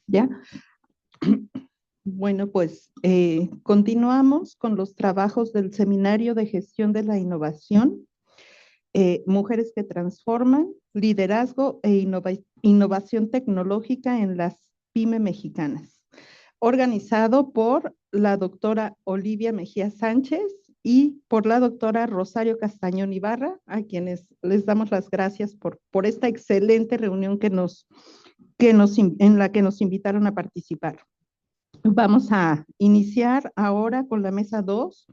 ¿Ya? Bueno, pues continuamos con los trabajos del Seminario de Gestión de la Innovación, Mujeres que Transforman, Liderazgo e Innovación Tecnológica en las PYME mexicanas, organizado por la doctora Olivia Mejía Sánchez y por la doctora Rosario Castañón Ibarra, a quienes les damos las gracias por esta excelente reunión en la que nos invitaron a participar. Vamos a iniciar ahora con la mesa 2,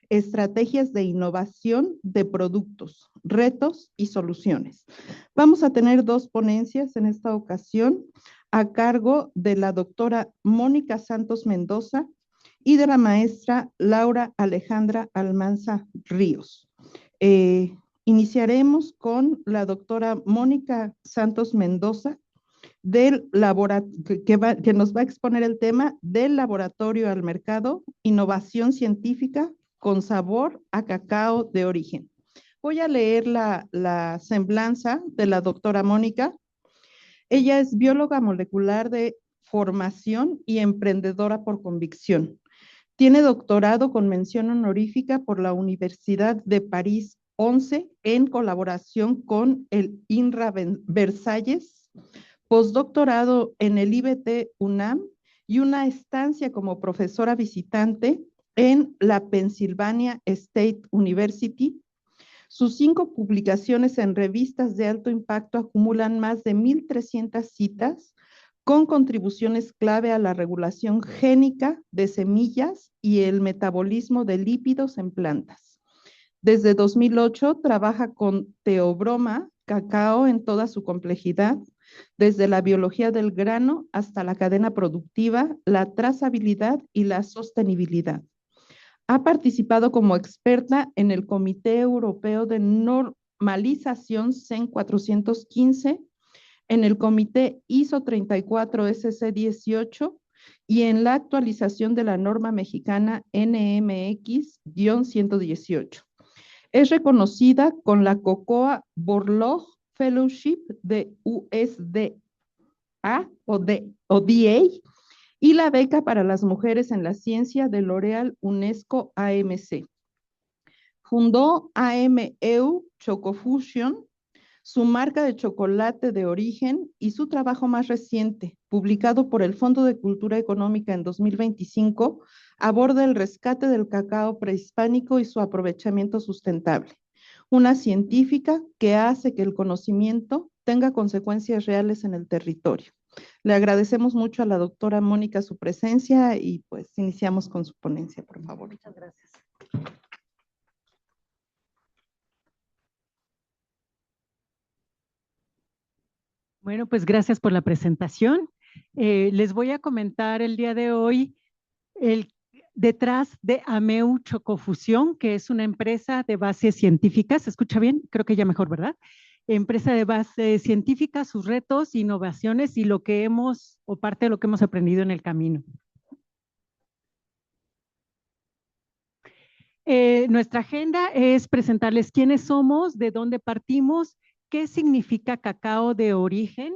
estrategias de innovación de productos, retos y soluciones. Vamos a tener dos ponencias en esta ocasión a cargo de la doctora Mónica Santos Mendoza y de la maestra Laura Alejandra Almanza Ríos. Iniciaremos con la doctora Mónica Santos Mendoza, que nos va a exponer el tema del laboratorio al mercado, innovación científica con sabor a cacao de origen. Voy a leer la semblanza de la doctora Mónica. Ella es bióloga molecular de formación y emprendedora por convicción. Tiene doctorado con mención honorífica por la Universidad de París 11 en colaboración con el INRA Versalles, postdoctorado en el IBT UNAM y una estancia como profesora visitante en la Pennsylvania State University. Sus 5 publicaciones en revistas de alto impacto acumulan más de 1,300 citas con contribuciones clave a la regulación génica de semillas y el metabolismo de lípidos en plantas. Desde 2008 trabaja con teobroma, cacao en toda su complejidad, desde la biología del grano hasta la cadena productiva, la trazabilidad y la sostenibilidad. Ha participado como experta en el Comité Europeo de Normalización CEN 415, en el Comité ISO 34 SC 18 y en la actualización de la norma mexicana NMX-118. Es reconocida con la Cocoa Borlaug Fellowship de USDA o DA y la beca para las mujeres en la ciencia de L'Oréal UNESCO AMC. Fundó AMEU Chocofusion, su marca de chocolate de origen, y su trabajo más reciente, publicado por el Fondo de Cultura Económica en 2025, aborda el rescate del cacao prehispánico y su aprovechamiento sustentable. Una científica que hace que el conocimiento tenga consecuencias reales en el territorio. Le agradecemos mucho a la doctora Mónica su presencia y pues iniciamos con su ponencia, por favor. Muchas gracias. Bueno, pues gracias por la presentación. Les voy a comentar el día de hoy detrás de AMEU Chocofusión, que es una empresa de base científica. ¿Se escucha bien? Creo que ya mejor, ¿verdad? Empresa de base científica, sus retos, innovaciones y lo que hemos, o parte de lo que hemos aprendido en el camino. Nuestra agenda es presentarles quiénes somos, de dónde partimos, qué significa cacao de origen,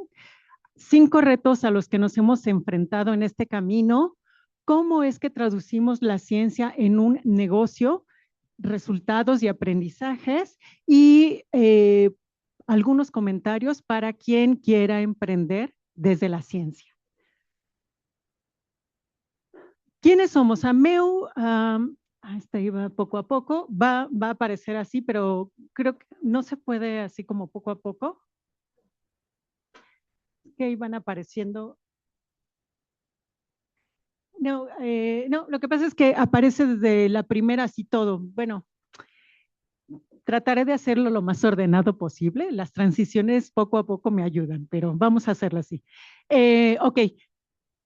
5 retos a los que nos hemos enfrentado en este camino, cómo es que traducimos la ciencia en un negocio, resultados y aprendizajes y algunos comentarios para quien quiera emprender desde la ciencia. ¿Quiénes somos? AMEU, esta iba poco a poco, va a aparecer así, pero creo que no se puede así como poco a poco. Que iban apareciendo. No, lo que pasa es que aparece desde la primera así todo. Bueno, trataré de hacerlo lo más ordenado posible. Las transiciones poco a poco me ayudan, pero vamos a hacerlo así. Ok.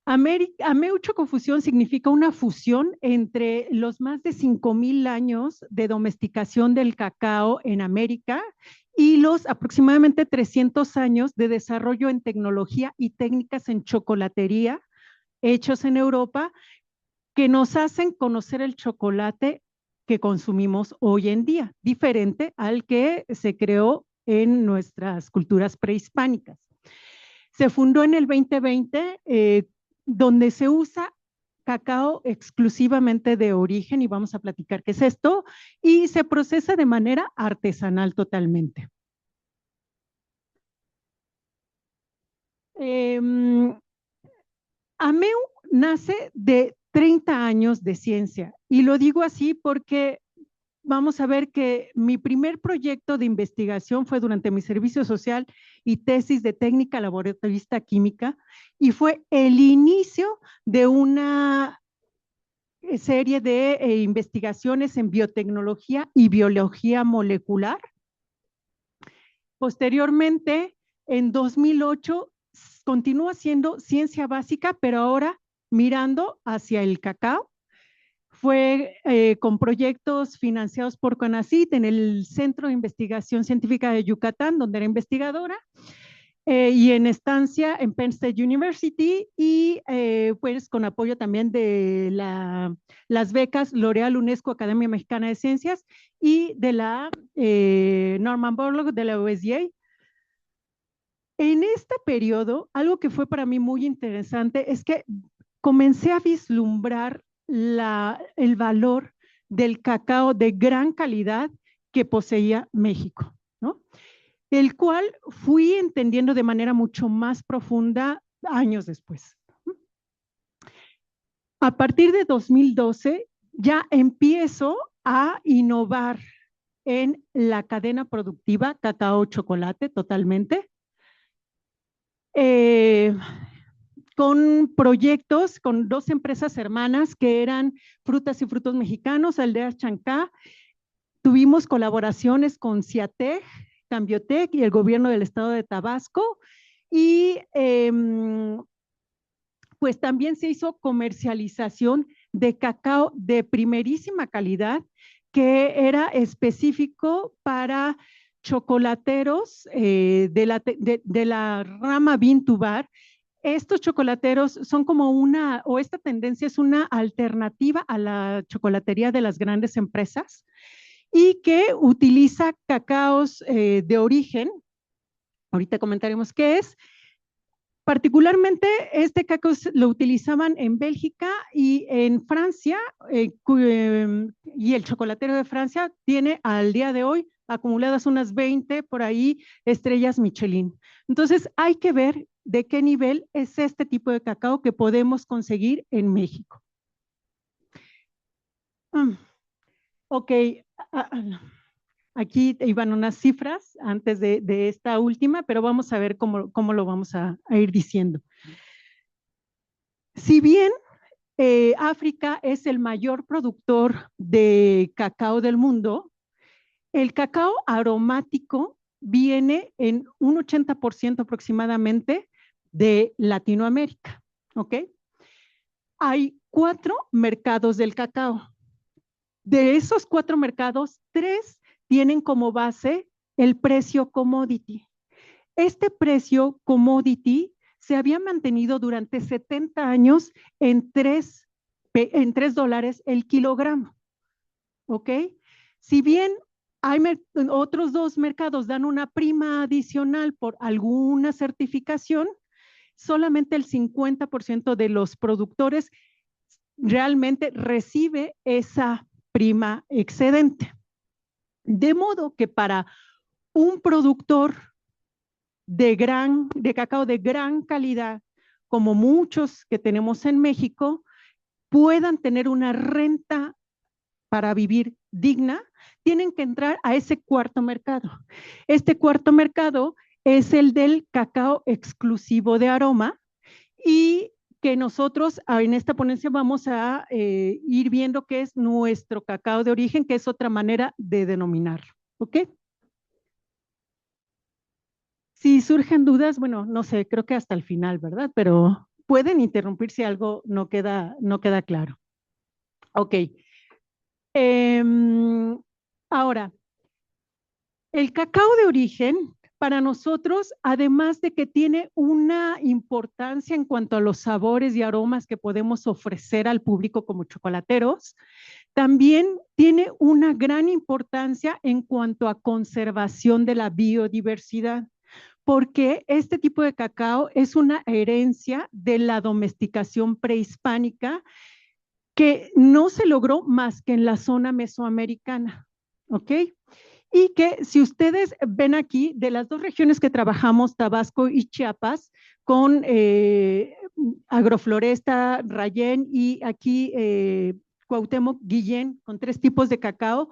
AMEU Chocofusión significa una fusión entre los más de 5,000 años de domesticación del cacao en América y los aproximadamente 300 años de desarrollo en tecnología y técnicas en chocolatería hechos en Europa que nos hacen conocer el chocolate que consumimos hoy en día, diferente al que se creó en nuestras culturas prehispánicas. Se fundó en el 2020 donde se usa cacao exclusivamente de origen, y vamos a platicar qué es esto, y se procesa de manera artesanal totalmente. AMEU nace de 30 años de ciencia, y lo digo así porque vamos a ver que mi primer proyecto de investigación fue durante mi servicio social y tesis de técnica laboratorista química, y fue el inicio de una serie de investigaciones en biotecnología y biología molecular. Posteriormente, en 2008, continúa siendo ciencia básica, pero ahora mirando hacia el cacao. Fue con proyectos financiados por CONACYT en el Centro de Investigación Científica de Yucatán, donde era investigadora, y en estancia en Penn State University, y pues con apoyo también de las becas L'Oréal UNESCO Academia Mexicana de Ciencias y de la Norman Borlaug de la USDA. En este periodo, algo que fue para mí muy interesante es que comencé a vislumbrar el valor del cacao de gran calidad que poseía México, ¿no? El cual fui entendiendo de manera mucho más profunda años después. A partir de 2012 ya empiezo a innovar en la cadena productiva cacao-chocolate totalmente, con proyectos con dos empresas hermanas que eran Frutas y Frutos Mexicanos, Aldeas Chancá. Tuvimos colaboraciones con Ciatec, Cambiotec y el gobierno del estado de Tabasco, y pues también se hizo comercialización de cacao de primerísima calidad que era específico para chocolateros de la rama Bean-to-Bar. Estos chocolateros son como o esta tendencia es una alternativa a la chocolatería de las grandes empresas, y que utiliza cacaos de origen. Ahorita comentaremos qué es. Particularmente este cacao lo utilizaban en Bélgica y en Francia, y el chocolatero de Francia tiene al día de hoy acumuladas unas 20 por ahí estrellas Michelin. Entonces hay que ver de qué nivel es este tipo de cacao que podemos conseguir en México. Ok, aquí iban unas cifras antes de esta última, pero vamos a ver cómo lo vamos a ir diciendo. Si bien África es el mayor productor de cacao del mundo, el cacao aromático viene en un 80% aproximadamente de Latinoamérica, ¿ok? Hay 4 mercados del cacao. De esos 4 mercados, 3 tienen como base el precio commodity. Este precio commodity se había mantenido durante 70 años en $3 el kilogramo, ¿ok? Si bien hay otros 2 mercados dan una prima adicional por alguna certificación, solamente el 50% de los productores realmente recibe esa prima excedente. De modo que para un productor de cacao de gran calidad, como muchos que tenemos en México, puedan tener una renta para vivir digna, tienen que entrar a ese cuarto mercado. Este cuarto mercado es el del cacao exclusivo de aroma, y que nosotros en esta ponencia vamos a ir viendo qué es nuestro cacao de origen, que es otra manera de denominarlo, ¿ok? Si surgen dudas, bueno, no sé, creo que hasta el final, ¿verdad? Pero pueden interrumpir si algo no queda claro. Ok. Ahora, el cacao de origen, para nosotros, además de que tiene una importancia en cuanto a los sabores y aromas que podemos ofrecer al público como chocolateros, también tiene una gran importancia en cuanto a conservación de la biodiversidad, porque este tipo de cacao es una herencia de la domesticación prehispánica que no se logró más que en la zona mesoamericana, ¿ok? Y que si ustedes ven aquí, de las dos regiones que trabajamos, Tabasco y Chiapas, con Agrofloresta, Rayén y aquí Cuauhtémoc, Guillén, con 3 tipos de cacao,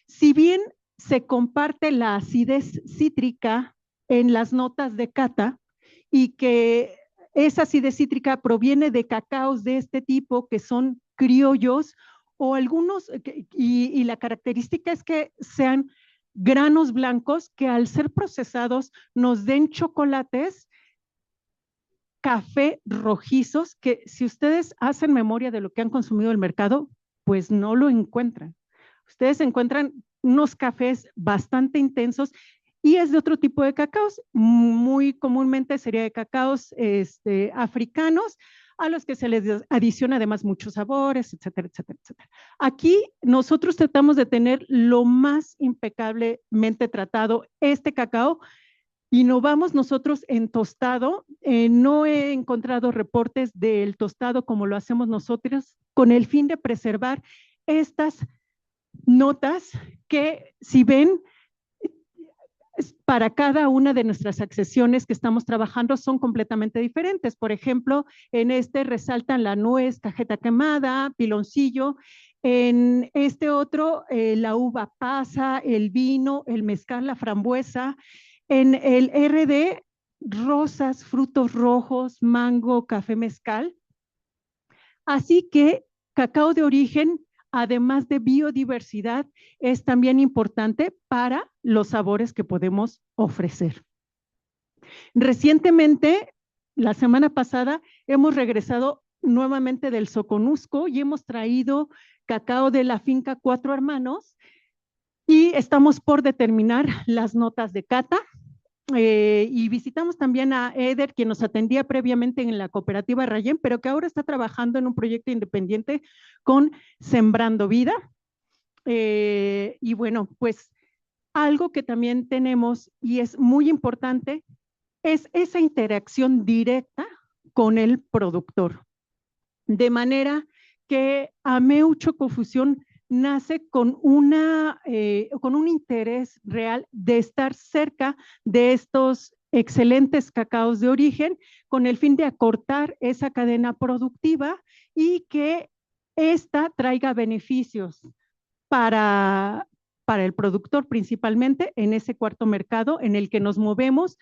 si bien se comparte la acidez cítrica en las notas de cata y que esa acidez cítrica proviene de cacaos de este tipo que son criollos o algunos, y la característica es que sean granos blancos que al ser procesados nos den chocolates café rojizos que si ustedes hacen memoria de lo que han consumido el mercado, pues no lo encuentran. Ustedes encuentran unos cafés bastante intensos y es de otro tipo de cacaos, muy comúnmente sería de cacaos africanos, a los que se les adiciona además muchos sabores, etcétera, etcétera, etcétera. Aquí nosotros tratamos de tener lo más impecablemente tratado este cacao. Innovamos nosotros en tostado. No he encontrado reportes del tostado como lo hacemos nosotros, con el fin de preservar estas notas que, si ven, para cada una de nuestras accesiones que estamos trabajando son completamente diferentes. Por ejemplo, en este resaltan la nuez, cajeta quemada, piloncillo. En este otro, la uva pasa, el vino, el mezcal, la frambuesa. En el RD, rosas, frutos rojos, mango, café mezcal. Así que cacao de origen, además de biodiversidad, es también importante para los sabores que podemos ofrecer. Recientemente, la semana pasada, hemos regresado nuevamente del Soconusco y hemos traído cacao de la finca Cuatro Hermanos y estamos por determinar las notas de cata. Y visitamos también a Eder, quien nos atendía previamente en la cooperativa Rayén, pero que ahora está trabajando en un proyecto independiente con Sembrando Vida. Y bueno, pues algo que también tenemos y es muy importante es esa interacción directa con el productor. De manera que Ameu Chocofusión nace con un interés real de estar cerca de estos excelentes cacaos de origen con el fin de acortar esa cadena productiva y que ésta traiga beneficios para, para el productor principalmente en ese cuarto mercado en el que nos movemos,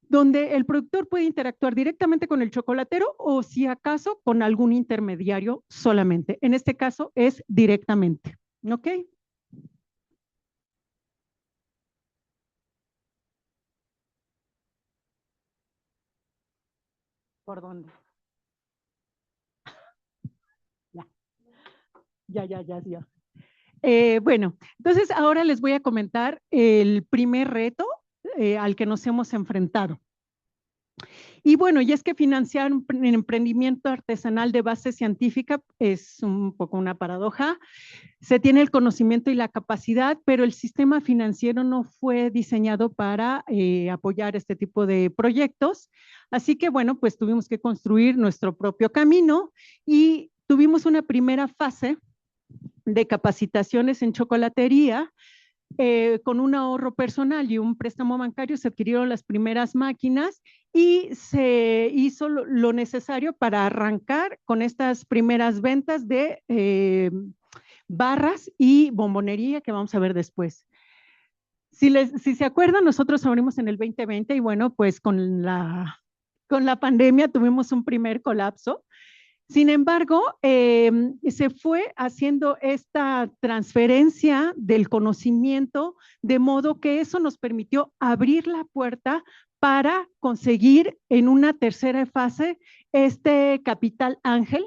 donde el productor puede interactuar directamente con el chocolatero o si acaso con algún intermediario solamente. En este caso es directamente, ¿ok? ¿Por dónde? Ya, ya. Bueno, entonces ahora les voy a comentar el primer reto al que nos hemos enfrentado. Y bueno, y es que financiar un emprendimiento artesanal de base científica es un poco una paradoja. Se tiene el conocimiento y la capacidad, pero el sistema financiero no fue diseñado para apoyar este tipo de proyectos. Así que bueno, pues tuvimos que construir nuestro propio camino y tuvimos una primera fase de capacitaciones en chocolatería. Con un ahorro personal y un préstamo bancario se adquirieron las primeras máquinas y se hizo lo necesario para arrancar con estas primeras ventas de barras y bombonería que vamos a ver después. Si se acuerdan, nosotros abrimos en el 2020 y bueno, pues con la pandemia tuvimos un primer colapso. Sin embargo, se fue haciendo esta transferencia del conocimiento, de modo que eso nos permitió abrir la puerta para conseguir en una tercera fase este capital ángel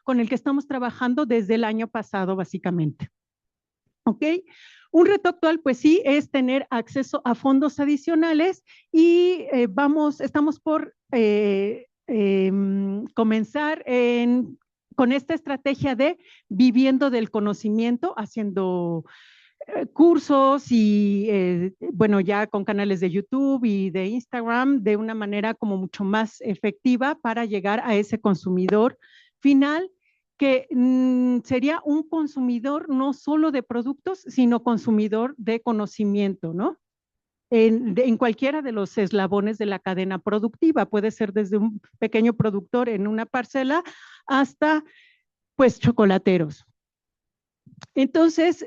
con el que estamos trabajando desde el año pasado, básicamente. ¿Ok? Un reto actual, pues sí, es tener acceso a fondos adicionales y estamos por comenzar con esta estrategia de viviendo del conocimiento, haciendo cursos y, bueno, ya con canales de YouTube y de Instagram de una manera como mucho más efectiva para llegar a ese consumidor final que sería un consumidor no solo de productos, sino consumidor de conocimiento, ¿no? En cualquiera de los eslabones de la cadena productiva. Puede ser desde un pequeño productor en una parcela hasta, pues, chocolateros. Entonces,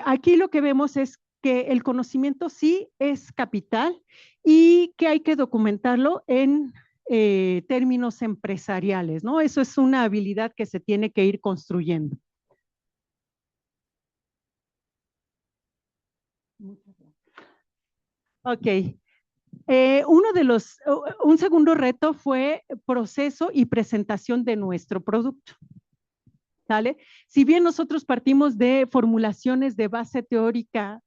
aquí lo que vemos es que el conocimiento sí es capital y que hay que documentarlo en términos empresariales, ¿no? Eso es una habilidad que se tiene que ir construyendo. Ok. Un segundo reto fue proceso y presentación de nuestro producto. ¿Sale? Si bien nosotros partimos de formulaciones de base teórica,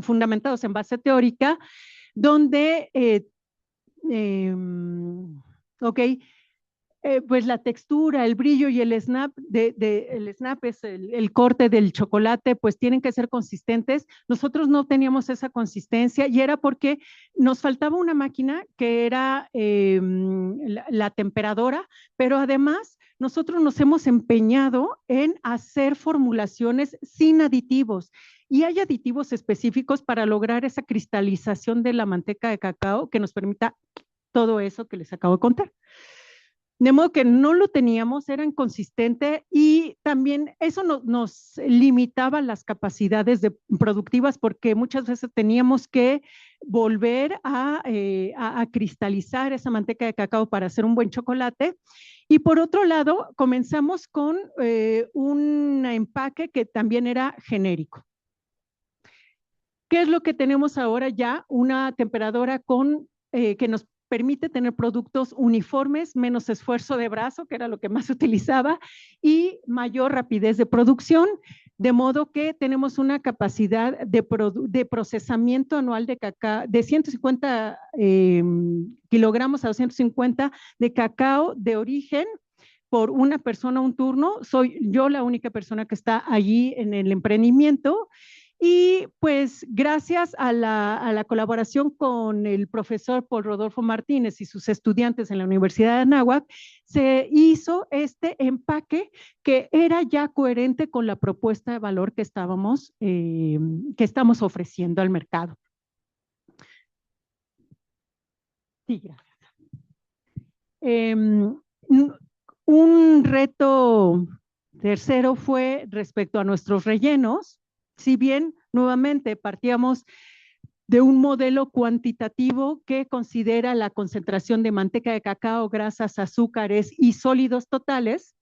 fundamentados en base teórica, donde, ok, pues la textura, el brillo y el snap, el snap es el corte del chocolate, pues tienen que ser consistentes. Nosotros no teníamos esa consistencia y era porque nos faltaba una máquina que era la temperadora, pero además nosotros nos hemos empeñado en hacer formulaciones sin aditivos y hay aditivos específicos para lograr esa cristalización de la manteca de cacao que nos permita todo eso que les acabo de contar. De modo que no lo teníamos, era inconsistente y también eso nos limitaba las capacidades productivas porque muchas veces teníamos que volver a cristalizar esa manteca de cacao para hacer un buen chocolate. Y por otro lado, comenzamos con un empaque que también era genérico. ¿Qué es lo que tenemos ahora ya? Una temperadora que nos permite tener productos uniformes, menos esfuerzo de brazo, que era lo que más se utilizaba, y mayor rapidez de producción, de modo que tenemos una capacidad de procesamiento anual de cacao, de 150 kilogramos a 250 de cacao de origen por una persona un turno. Soy yo la única persona que está allí en el emprendimiento. Y pues gracias a la colaboración con el profesor Paul Rodolfo Martínez y sus estudiantes en la Universidad de Anáhuac, se hizo este empaque que era ya coherente con la propuesta de valor que estamos ofreciendo al mercado. Sí, gracias. Un reto tercero fue respecto a nuestros rellenos. Si bien nuevamente partíamos de un modelo cuantitativo que considera la concentración de manteca de cacao, grasas, azúcares y sólidos totales,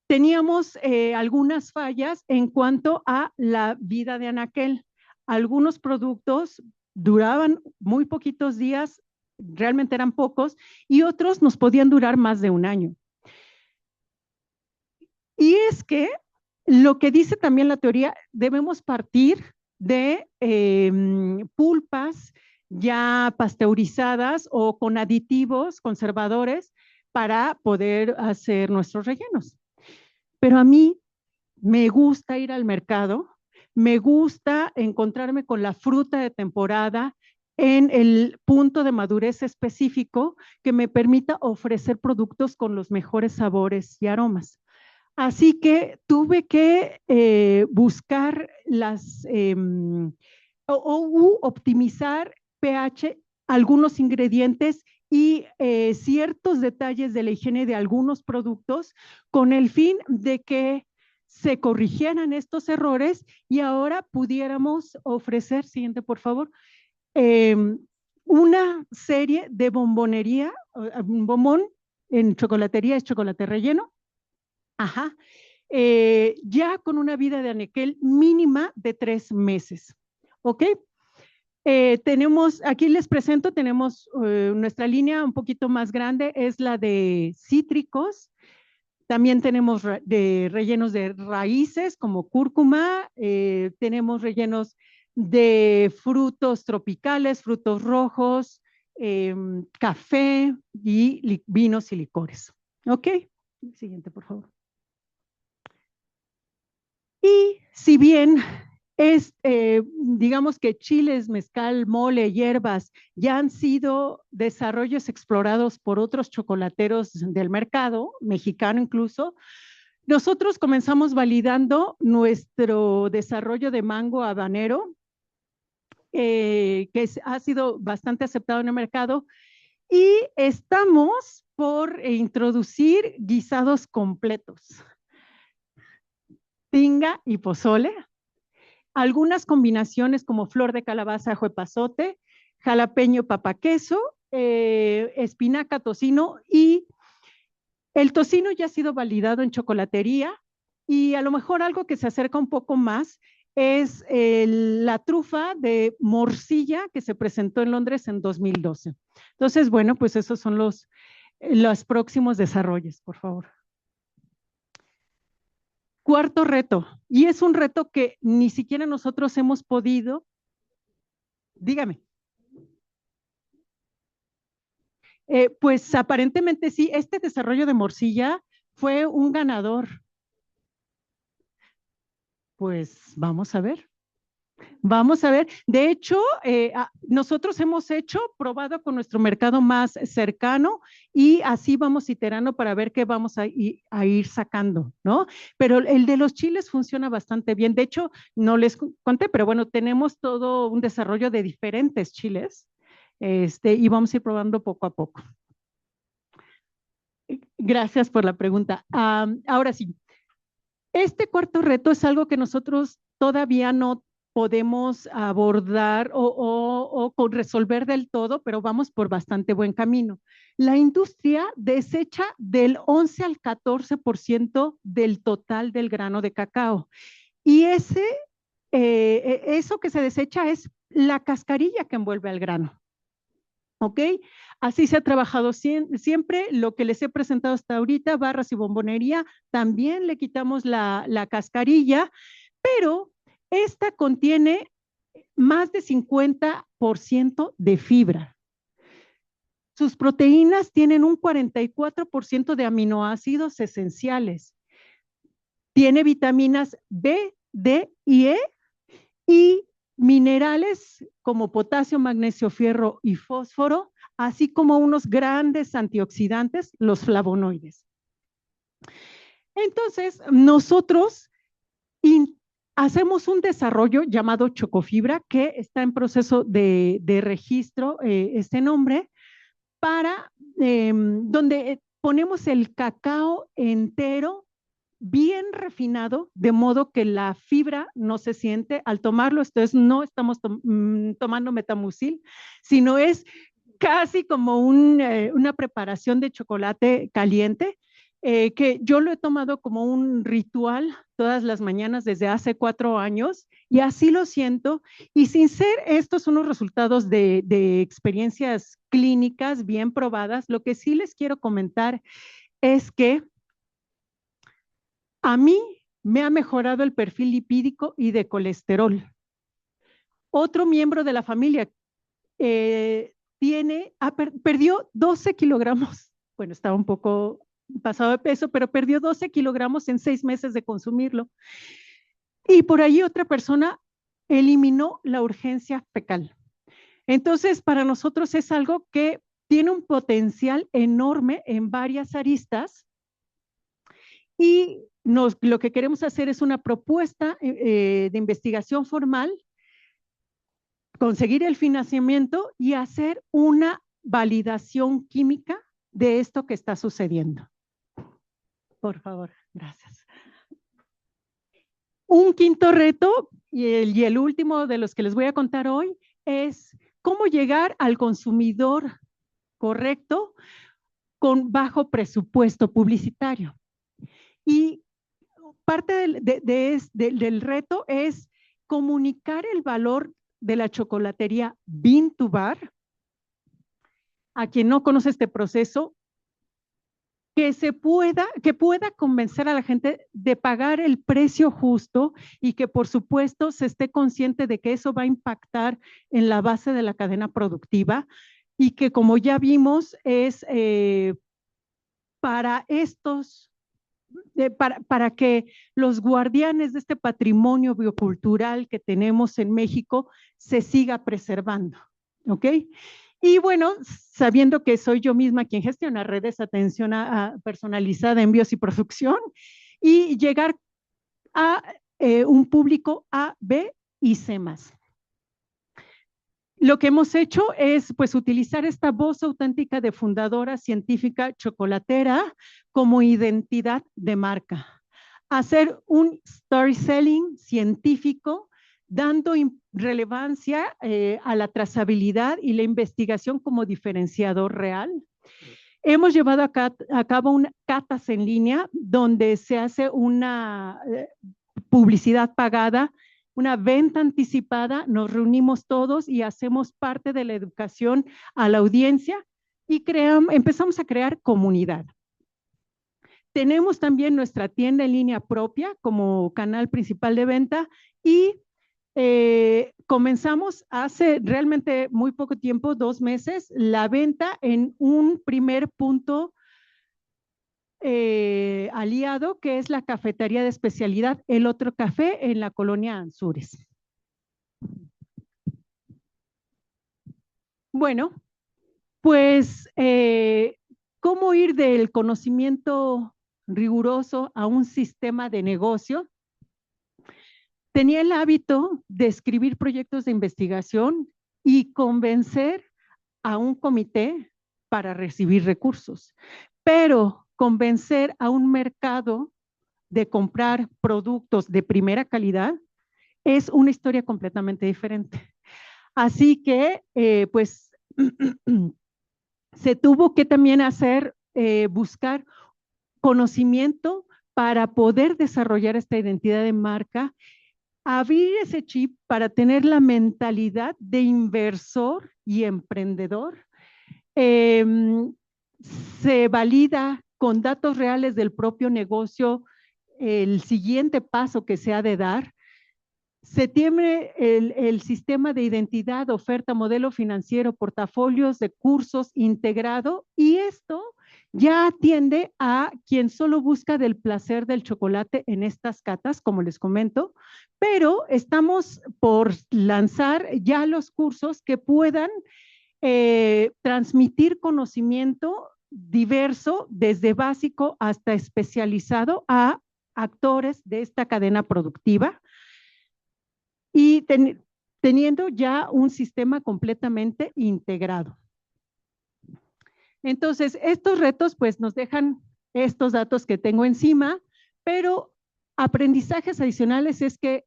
teníamos algunas fallas en cuanto a la vida de anaquel. Algunos productos duraban muy poquitos días, realmente eran pocos, y otros nos podían durar más de un año. Y es que lo que dice también la teoría, debemos partir de pulpas ya pasteurizadas o con aditivos conservadores para poder hacer nuestros rellenos. Pero a mí me gusta ir al mercado, me gusta encontrarme con la fruta de temporada en el punto de madurez específico que me permita ofrecer productos con los mejores sabores y aromas. Así que tuve que buscar optimizar pH, algunos ingredientes y ciertos detalles de la higiene de algunos productos con el fin de que se corrigieran estos errores y ahora pudiéramos ofrecer, siguiente por favor, una serie de bombonería, un bombón en chocolatería es chocolate relleno. Ajá. Ya con una vida de anaquel mínima de 3 meses. ¿Ok? Aquí les presento, tenemos nuestra línea un poquito más grande, es la de cítricos. También tenemos rellenos de raíces como cúrcuma, tenemos rellenos de frutos tropicales, frutos rojos, café y vinos y licores. ¿Ok? Siguiente, por favor. Y si bien digamos que chiles, mezcal, mole, hierbas ya han sido desarrollos explorados por otros chocolateros del mercado, mexicano incluso, nosotros comenzamos validando nuestro desarrollo de mango habanero, que ha sido bastante aceptado en el mercado, y estamos por introducir guisados completos, tinga y pozole, algunas combinaciones como flor de calabaza, ajo epazote, jalapeño, papa queso, espinaca, tocino, y el tocino ya ha sido validado en chocolatería, y a lo mejor algo que se acerca un poco más es la trufa de morcilla que se presentó en Londres en 2012. Entonces, bueno, pues esos son los próximos desarrollos, por favor. Cuarto reto, y es un reto que ni siquiera nosotros hemos podido. Dígame. Pues aparentemente sí, este desarrollo de morcilla fue un ganador. Pues vamos a ver. Vamos a ver. De hecho, nosotros hemos probado con nuestro mercado más cercano, y así vamos iterando para ver qué vamos a ir sacando, ¿no? Pero el de los chiles funciona bastante bien. De hecho, no les conté, pero bueno, tenemos todo un desarrollo de diferentes chiles, y vamos a ir probando poco a poco. Gracias por la pregunta. Ahora sí, este cuarto reto es algo que nosotros todavía no podemos abordar o resolver del todo, pero vamos por bastante buen camino. La industria desecha del 11 al 14% del total del grano de cacao, y eso que se desecha es la cascarilla que envuelve al grano. ¿Ok? Así se ha trabajado siempre. Lo que les he presentado hasta ahorita, barras y bombonería, también le quitamos la cascarilla, pero esta contiene más de 50% de fibra. Sus proteínas tienen un 44% de aminoácidos esenciales. Tiene vitaminas B, D y E, y minerales como potasio, magnesio, fierro y fósforo, así como unos grandes antioxidantes, los flavonoides. Entonces, nosotros hacemos un desarrollo llamado Chocofibra, que está en proceso de registro, este nombre, para donde ponemos el cacao entero, bien refinado, de modo que la fibra no se siente al tomarlo. Entonces, no estamos tomando metamucil, sino es casi como una preparación de chocolate caliente, que yo lo he tomado como un ritual todas las mañanas desde hace 4 años, y así lo siento. Y sin ser estos unos resultados de experiencias clínicas bien probadas, lo que sí les quiero comentar es que a mí me ha mejorado el perfil lipídico y de colesterol. Otro miembro de la familia perdió 12 kilogramos. Bueno, estaba un poco pasado de peso, pero perdió 12 kilogramos en 6 meses de consumirlo. Y por ahí otra persona eliminó la urgencia fecal. Entonces, para nosotros es algo que tiene un potencial enorme en varias aristas, y lo que queremos hacer es una propuesta de investigación formal, conseguir el financiamiento y hacer una validación química de esto que está sucediendo. Por favor, gracias. Un quinto reto, y el último de los que les voy a contar hoy, es cómo llegar al consumidor correcto con bajo presupuesto publicitario. Y parte del reto es comunicar el valor de la chocolatería Bean to Bar. A quien no conoce este proceso, que pueda convencer a la gente de pagar el precio justo, y que por supuesto se esté consciente de que eso va a impactar en la base de la cadena productiva, y que, como ya vimos, es para estos para que los guardianes de este patrimonio biocultural que tenemos en México se siga preservando, ¿ok? Y bueno, sabiendo que soy yo misma quien gestiona redes de atención personalizada, envíos y producción, y llegar a un público A, B y C+. Lo que hemos hecho es pues utilizar esta voz auténtica de fundadora científica chocolatera como identidad de marca. Hacer un storytelling científico dando relevancia a la trazabilidad y la investigación como diferenciador real. Hemos llevado a cabo una catas en línea donde se hace una publicidad pagada, una venta anticipada, nos reunimos todos y hacemos parte de la educación a la audiencia y empezamos a crear comunidad. Tenemos también nuestra tienda en línea propia como canal principal de venta y comenzamos hace realmente muy poco tiempo, 2 meses, la venta en un primer punto aliado, que es la cafetería de especialidad El Otro Café en la colonia Anzures. Bueno, pues, ¿cómo ir del conocimiento riguroso a un sistema de negocio? Tenía el hábito de escribir proyectos de investigación y convencer a un comité para recibir recursos, pero convencer a un mercado de comprar productos de primera calidad es una historia completamente diferente. Así que, pues, se tuvo que también buscar conocimiento para poder desarrollar esta identidad de marca, abrir ese chip para tener la mentalidad de inversor y emprendedor. Se valida con datos reales del propio negocio el siguiente paso que se ha de dar. Se tiene el sistema de identidad, oferta, modelo financiero, portafolios de cursos integrado, y esto ya atiende a quien solo busca del placer del chocolate en estas catas, como les comento, pero estamos por lanzar ya los cursos que puedan transmitir conocimiento diverso, desde básico hasta especializado, a actores de esta cadena productiva, y teniendo ya un sistema completamente integrado. Entonces, estos retos pues nos dejan estos datos que tengo encima, pero aprendizajes adicionales es que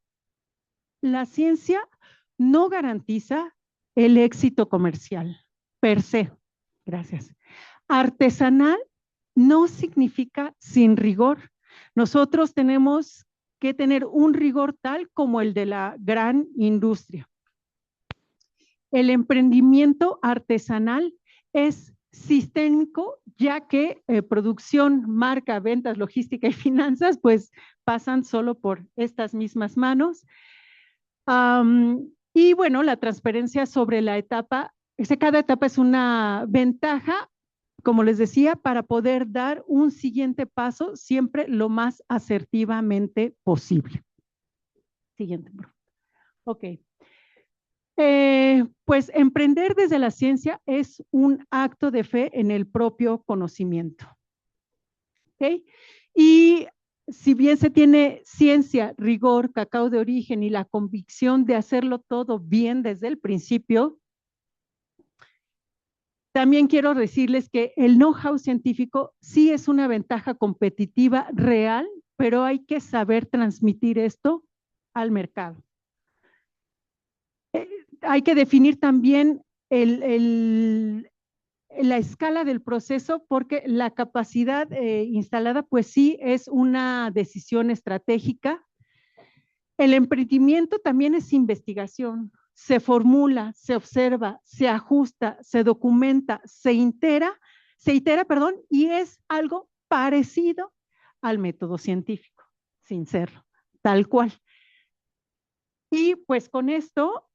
la ciencia no garantiza el éxito comercial per se. Gracias. Artesanal no significa sin rigor. Nosotros tenemos que tener un rigor tal como el de la gran industria. El emprendimiento artesanal es sistémico, ya que producción, marca, ventas, logística y finanzas pues pasan solo por estas mismas manos. Y bueno, la transparencia sobre la etapa, cada etapa es una ventaja, como les decía, para poder dar un siguiente paso siempre lo más asertivamente posible. Siguiente, por favor. Ok. Pues emprender desde la ciencia es un acto de fe en el propio conocimiento. ¿Ok? Y si bien se tiene ciencia, rigor, cacao de origen y la convicción de hacerlo todo bien desde el principio, también quiero decirles que el know-how científico sí es una ventaja competitiva real, pero hay que saber transmitir esto al mercado. Hay que definir también la escala del proceso, porque la capacidad instalada pues sí es una decisión estratégica. El emprendimiento también es investigación. Se formula, se observa, se ajusta, se documenta, se itera, y es algo parecido al método científico, sin serlo, tal cual. Y pues con esto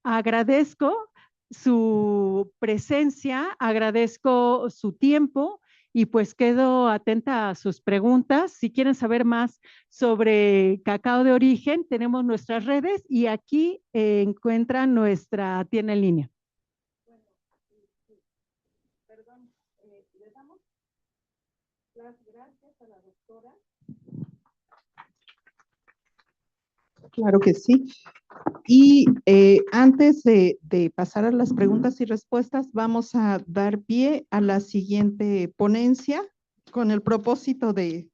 agradezco su presencia, agradezco su tiempo y pues quedo atenta a sus preguntas. Si quieren saber más sobre cacao de origen, tenemos nuestras redes y aquí encuentran nuestra tienda en línea. Perdón, le damos las gracias a la doctora. Claro que sí. Y antes de pasar a las preguntas y respuestas, vamos a dar pie a la siguiente ponencia con el propósito de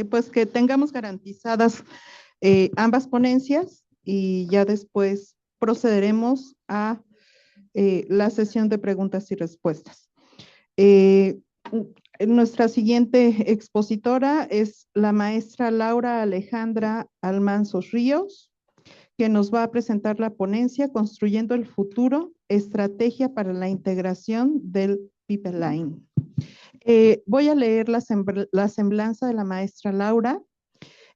pues, que tengamos garantizadas ambas ponencias y ya después procederemos a la sesión de preguntas y respuestas. Nuestra siguiente expositora es la maestra Laura Alejandra Almanzos Ríos, que nos va a presentar la ponencia Construyendo el Futuro, Estrategia para la Integración del Pipeline. Voy a leer la semblanza de la maestra Laura.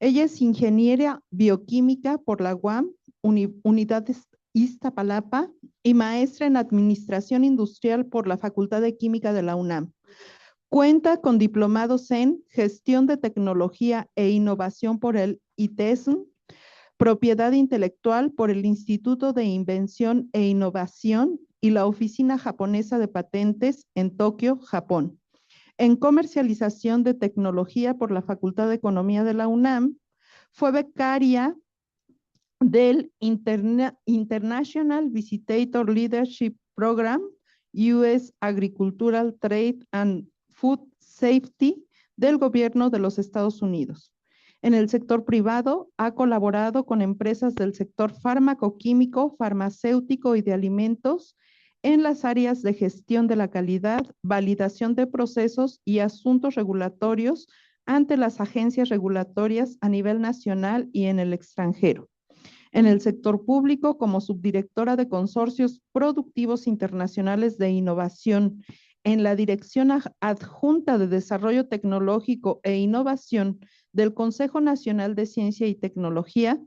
Ella es ingeniera bioquímica por la UAM, Unidad Iztapalapa, y maestra en Administración Industrial por la Facultad de Química de la UNAM. Cuenta con diplomados en Gestión de Tecnología e Innovación por el ITESM, Propiedad Intelectual por el Instituto de Invención e Innovación y la Oficina Japonesa de Patentes en Tokio, Japón. En Comercialización de Tecnología por la Facultad de Economía de la UNAM. Fue becaria del International Visitor Leadership Program, US Agricultural Trade and Food Safety del Gobierno de los Estados Unidos. En el sector privado, ha colaborado con empresas del sector fármaco-químico, farmacéutico y de alimentos en las áreas de gestión de la calidad, validación de procesos y asuntos regulatorios ante las agencias regulatorias a nivel nacional y en el extranjero. En el sector público, como subdirectora de consorcios productivos internacionales de innovación en la Dirección Adjunta de Desarrollo Tecnológico e Innovación del Consejo Nacional de Ciencia y Tecnología,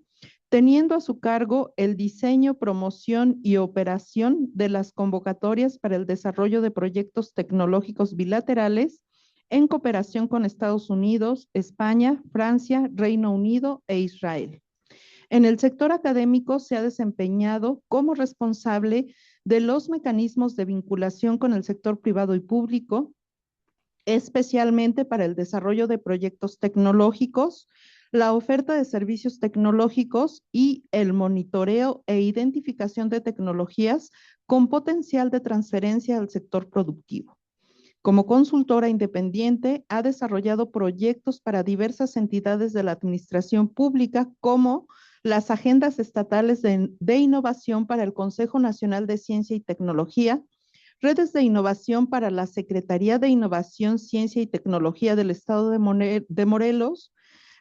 teniendo a su cargo el diseño, promoción y operación de las convocatorias para el desarrollo de proyectos tecnológicos bilaterales en cooperación con Estados Unidos, España, Francia, Reino Unido e Israel. En el sector académico se ha desempeñado como responsable de los mecanismos de vinculación con el sector privado y público, especialmente para el desarrollo de proyectos tecnológicos, la oferta de servicios tecnológicos y el monitoreo e identificación de tecnologías con potencial de transferencia al sector productivo. Como consultora independiente, ha desarrollado proyectos para diversas entidades de la administración pública, como las agendas estatales de innovación para el Consejo Nacional de Ciencia y Tecnología, redes de innovación para la Secretaría de Innovación, Ciencia y Tecnología del Estado de Morelos,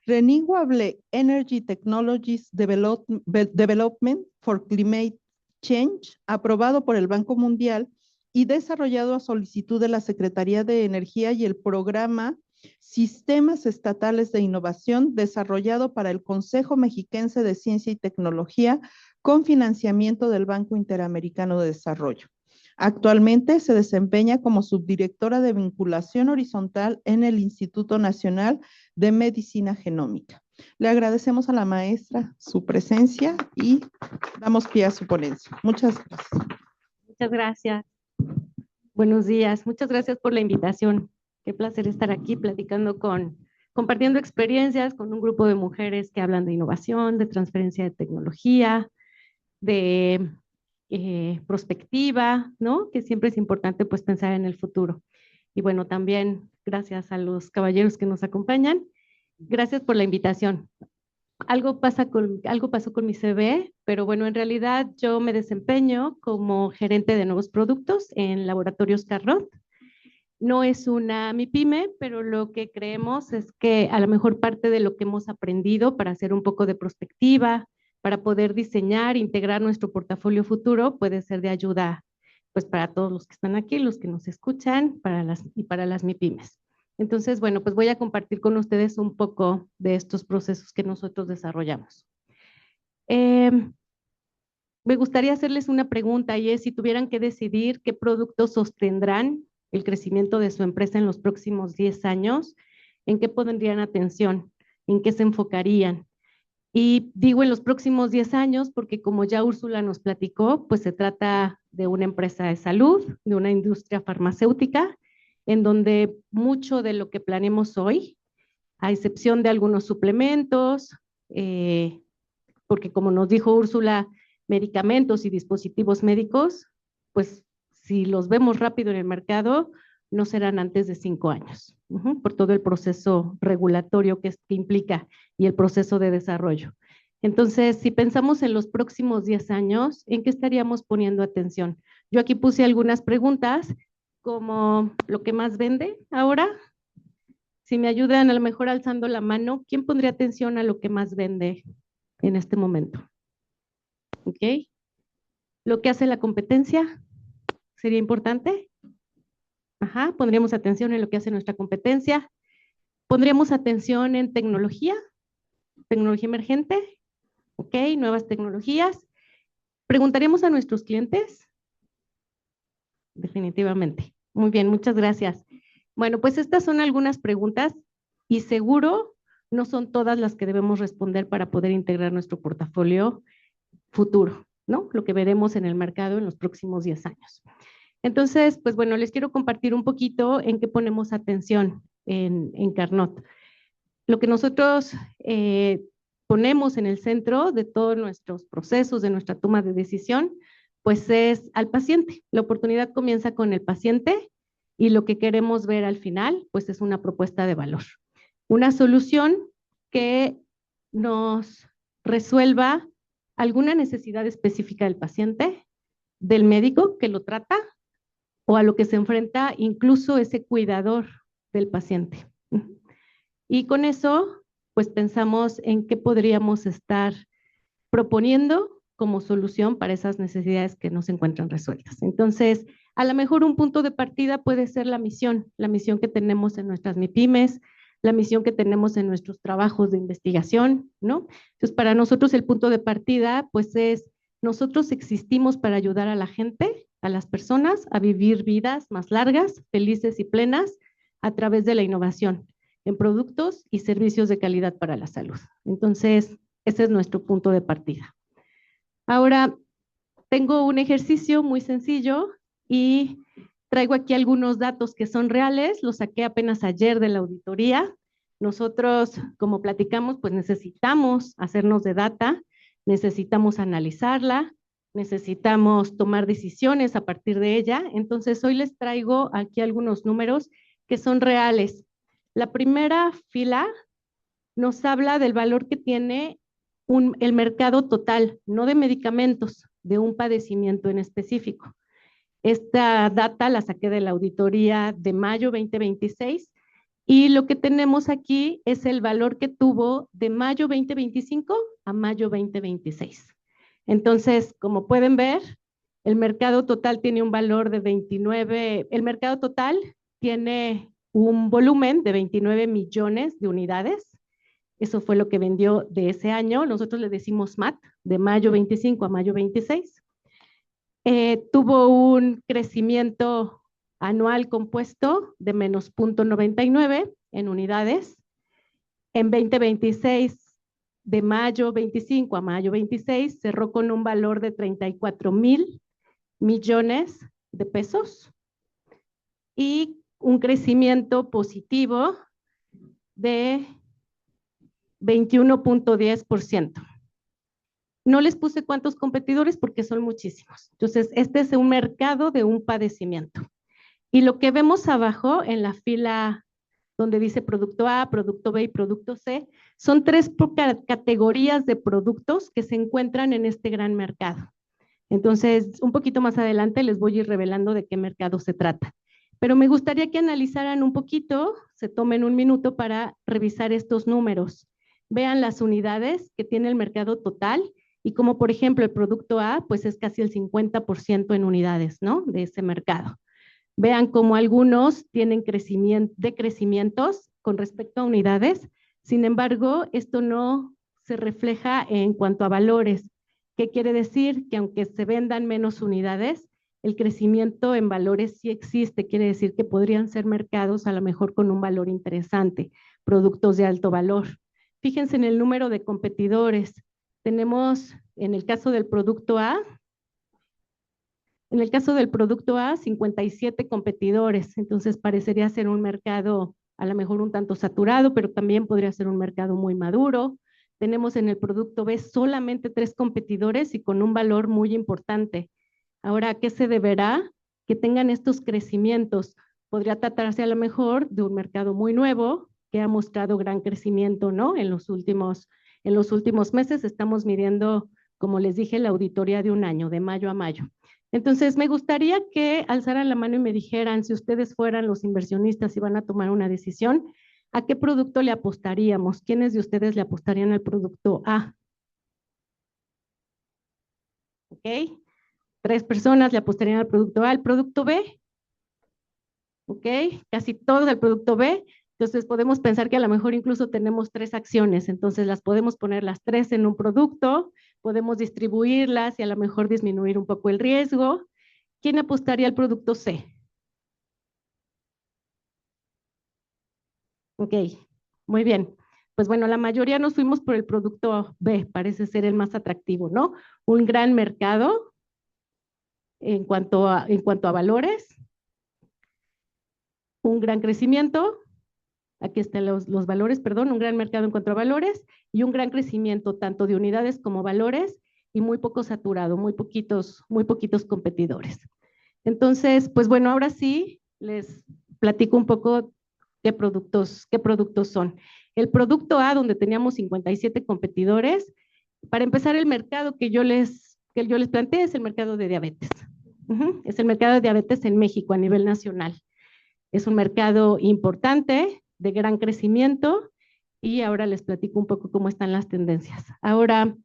Renewable Energy Technologies Development for Climate Change, aprobado por el Banco Mundial y desarrollado a solicitud de la Secretaría de Energía, y el programa Sistemas Estatales de Innovación, desarrollado para el Consejo Mexiquense de Ciencia y Tecnología, con financiamiento del Banco Interamericano de Desarrollo. Actualmente se desempeña como subdirectora de vinculación horizontal en el Instituto Nacional de Medicina Genómica. Le agradecemos a la maestra su presencia y damos pie a su ponencia. Muchas gracias. Muchas gracias. Buenos días. Muchas gracias por la invitación. Qué placer estar aquí compartiendo experiencias con un grupo de mujeres que hablan de innovación, de transferencia de tecnología, de prospectiva, ¿no? Que siempre es importante pues pensar en el futuro. Y bueno, también gracias a los caballeros que nos acompañan. Gracias por la invitación. Algo pasó con mi CV, pero bueno, en realidad yo me desempeño como gerente de nuevos productos en Laboratorios Carrot. No es una MIPYME, pero lo que creemos es que a lo mejor parte de lo que hemos aprendido para hacer un poco de prospectiva, para poder diseñar, integrar nuestro portafolio futuro, puede ser de ayuda pues para todos los que están aquí, los que nos escuchan, para las MIPYMES. Entonces, bueno, pues voy a compartir con ustedes un poco de estos procesos que nosotros desarrollamos. Me gustaría hacerles una pregunta, y es si tuvieran que decidir qué productos sostendrán el crecimiento de su empresa en los próximos 10 años, ¿en qué pondrían atención? ¿En qué se enfocarían? Y digo en los próximos 10 años porque como ya Úrsula nos platicó, pues se trata de una empresa de salud, de una industria farmacéutica, en donde mucho de lo que planeamos hoy, a excepción de algunos suplementos, porque como nos dijo Úrsula, medicamentos y dispositivos médicos, pues si los vemos rápido en el mercado, no serán antes de 5 años, por todo el proceso regulatorio que implica y el proceso de desarrollo. Entonces, si pensamos en los próximos 10 años, ¿en qué estaríamos poniendo atención? Yo aquí puse algunas preguntas, como lo que más vende ahora. Si me ayudan a lo mejor alzando la mano, ¿quién pondría atención a lo que más vende en este momento? ¿Ok? Lo que hace la competencia, ¿sería importante? Ajá, pondríamos atención en lo que hace nuestra competencia. Pondríamos atención en tecnología emergente, ¿ok? Nuevas tecnologías. ¿Preguntaríamos a nuestros clientes? Definitivamente. Muy bien, muchas gracias. Bueno, pues estas son algunas preguntas y seguro no son todas las que debemos responder para poder integrar nuestro portafolio futuro, ¿no? Lo que veremos en el mercado en los próximos 10 años. Entonces, pues bueno, les quiero compartir un poquito en qué ponemos atención en Carnot. Lo que nosotros ponemos en el centro de todos nuestros procesos, de nuestra toma de decisión, pues es al paciente. La oportunidad comienza con el paciente y lo que queremos ver al final, pues es una propuesta de valor. Una solución que nos resuelva alguna necesidad específica del paciente, del médico que lo trata o a lo que se enfrenta incluso ese cuidador del paciente. Y con eso, pues pensamos en qué podríamos estar proponiendo como solución para esas necesidades que no se encuentran resueltas. Entonces, a lo mejor un punto de partida puede ser la misión que tenemos en nuestras MIPYMES, la misión que tenemos en nuestros trabajos de investigación, ¿no? Entonces, para nosotros el punto de partida, pues es, nosotros existimos para ayudar a la gente, a las personas, a vivir vidas más largas, felices y plenas a través de la innovación en productos y servicios de calidad para la salud. Entonces, ese es nuestro punto de partida. Ahora, tengo un ejercicio muy sencillo y traigo aquí algunos datos que son reales, los saqué apenas ayer de la auditoría. Nosotros, como platicamos, pues necesitamos hacernos de data, necesitamos analizarla, necesitamos tomar decisiones a partir de ella. Entonces, hoy les traigo aquí algunos números que son reales. La primera fila nos habla del valor que tiene el mercado total, no de medicamentos, de un padecimiento en específico. Esta data la saqué de la auditoría de mayo 2026 y lo que tenemos aquí es el valor que tuvo de mayo 2025 a mayo 2026. Entonces, como pueden ver, el mercado total tiene un valor de 29, el mercado total tiene un volumen de 29 millones de unidades. Eso fue lo que vendió de ese año. Nosotros le decimos MAT, de mayo 25 a mayo 26. Tuvo un crecimiento anual compuesto de menos 0.99 en unidades. En 2026, de mayo 25 a mayo 26, cerró con un valor de 34,000 millones de pesos y un crecimiento positivo de 21.10%. No les puse cuántos competidores porque son muchísimos. Entonces, este es un mercado de un padecimiento. Y lo que vemos abajo en la fila donde dice producto A, producto B y producto C, son 3 categorías de productos que se encuentran en este gran mercado. Entonces, un poquito más adelante les voy a ir revelando de qué mercado se trata. Pero me gustaría que analizaran un poquito, se tomen un minuto para revisar estos números. Vean las unidades que tiene el mercado total y como por ejemplo el producto A, pues es casi el 50% en unidades, ¿no? De ese mercado. Vean cómo algunos tienen decrecimientos con respecto a unidades, sin embargo, esto no se refleja en cuanto a valores. ¿Qué quiere decir? Que aunque se vendan menos unidades, el crecimiento en valores sí existe, quiere decir que podrían ser mercados a lo mejor con un valor interesante, productos de alto valor. Fíjense en el número de competidores. Tenemos, en el caso del producto A, 57 competidores, entonces parecería ser un mercado a lo mejor un tanto saturado, pero también podría ser un mercado muy maduro. Tenemos en el producto B solamente 3 competidores y con un valor muy importante. Ahora, ¿a qué se deberá que tengan estos crecimientos? Podría tratarse a lo mejor de un mercado muy nuevo que ha mostrado gran crecimiento, ¿no? En los últimos meses estamos midiendo, como les dije, la auditoría de un año, de mayo a mayo. Entonces, me gustaría que alzaran la mano y me dijeran, si ustedes fueran los inversionistas y van a tomar una decisión, ¿a qué producto le apostaríamos? ¿Quiénes de ustedes le apostarían al producto A? ¿Ok? 3 personas le apostarían al producto A. ¿Al producto B? ¿Ok? Casi todos al producto B. Entonces, podemos pensar que a lo mejor incluso tenemos 3 acciones. Entonces, las podemos poner las 3 en un producto, podemos distribuirlas y a lo mejor disminuir un poco el riesgo. ¿Quién apostaría al producto C? Ok, muy bien. Pues bueno, la mayoría nos fuimos por el producto B, parece ser el más atractivo, ¿no? Un gran mercado en cuanto a valores, un gran crecimiento, aquí están los valores, perdón, un gran mercado en cuanto a valores y un gran crecimiento tanto de unidades como valores y muy poco saturado, muy poquitos competidores. Entonces, pues bueno, ahora sí les platico un poco qué productos son. El producto A, donde teníamos 57 competidores, para empezar el mercado que yo les planteé es el mercado de diabetes. Es el mercado de diabetes en México a nivel nacional. Es un mercado importante, de gran crecimiento, y ahora les platico un poco cómo están las tendencias. Ahora,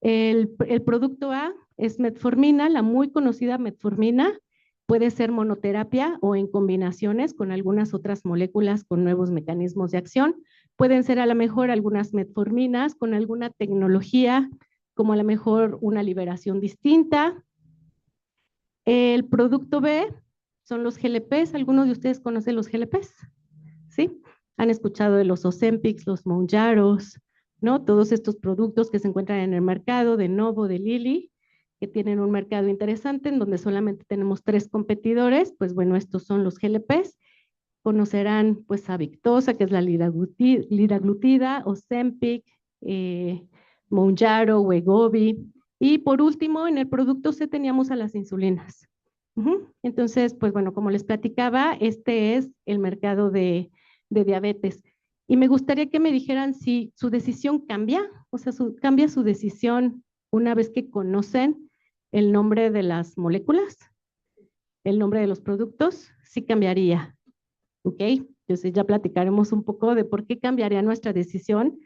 el producto A es metformina, la muy conocida metformina, puede ser monoterapia o en combinaciones con algunas otras moléculas con nuevos mecanismos de acción. Pueden ser a lo mejor algunas metforminas con alguna tecnología, como a lo mejor una liberación distinta. El producto B son los GLPs. ¿Algunos de ustedes conocen los GLPs? ¿Sí? Han escuchado de los Ozempics, los Mounjaros, ¿no? Todos estos productos que se encuentran en el mercado de Novo, de Lilly, que tienen un mercado interesante en donde solamente tenemos 3 competidores. Pues bueno, estos son los GLPs. Conocerán pues a Victoza, que es la liraglutida, Ozempic, Mounjaro, Wegovy. Y por último, en el producto C teníamos a las insulinas. Entonces, pues bueno, como les platicaba, este es el mercado de diabetes. Y me gustaría que me dijeran si su decisión cambia, o sea, cambia su decisión una vez que conocen el nombre de las moléculas, el nombre de los productos, sí cambiaría. ¿Ok? Entonces ya platicaremos un poco de por qué cambiaría nuestra decisión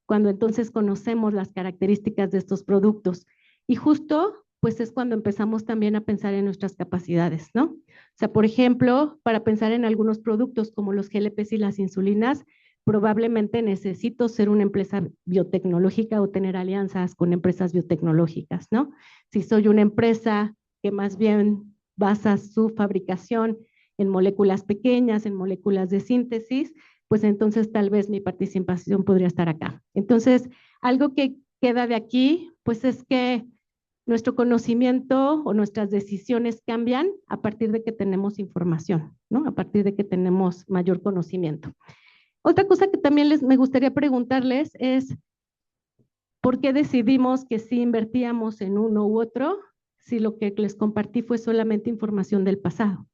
cuando entonces conocemos las características de estos productos. Y justo, pues es cuando empezamos también a pensar en nuestras capacidades, ¿no? O sea, por ejemplo, para pensar en algunos productos como los GLPs y las insulinas, probablemente necesito ser una empresa biotecnológica o tener alianzas con empresas biotecnológicas, ¿no? Si soy una empresa que más bien basa su fabricación en moléculas pequeñas, en moléculas de síntesis, pues entonces tal vez mi participación podría estar acá. Entonces, algo que queda de aquí, pues es que nuestro conocimiento o nuestras decisiones cambian a partir de que tenemos información, ¿no? A partir de que tenemos mayor conocimiento. Otra cosa que también me gustaría preguntarles es, ¿por qué decidimos que sí invertíamos en uno u otro si lo que les compartí fue solamente información del pasado?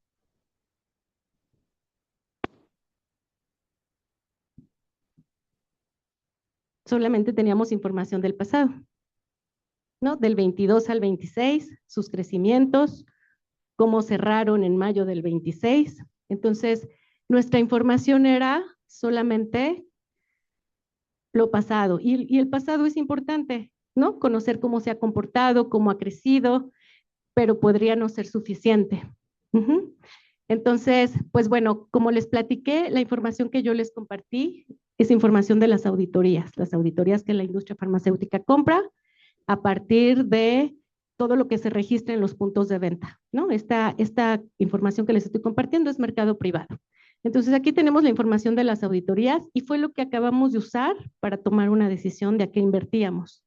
Solamente teníamos información del pasado, ¿no? Del 22 al 26, sus crecimientos, cómo cerraron en mayo del 26. Entonces, nuestra información era solamente lo pasado. Y el pasado es importante, ¿no? Conocer cómo se ha comportado, cómo ha crecido, pero podría no ser suficiente. Entonces, pues bueno, como les platiqué, la información que yo les compartí es información de las auditorías que la industria farmacéutica compra a partir de todo lo que se registra en los puntos de venta, ¿no? Esta información que les estoy compartiendo es mercado privado. Entonces, aquí tenemos la información de las auditorías y fue lo que acabamos de usar para tomar una decisión de a qué invertíamos.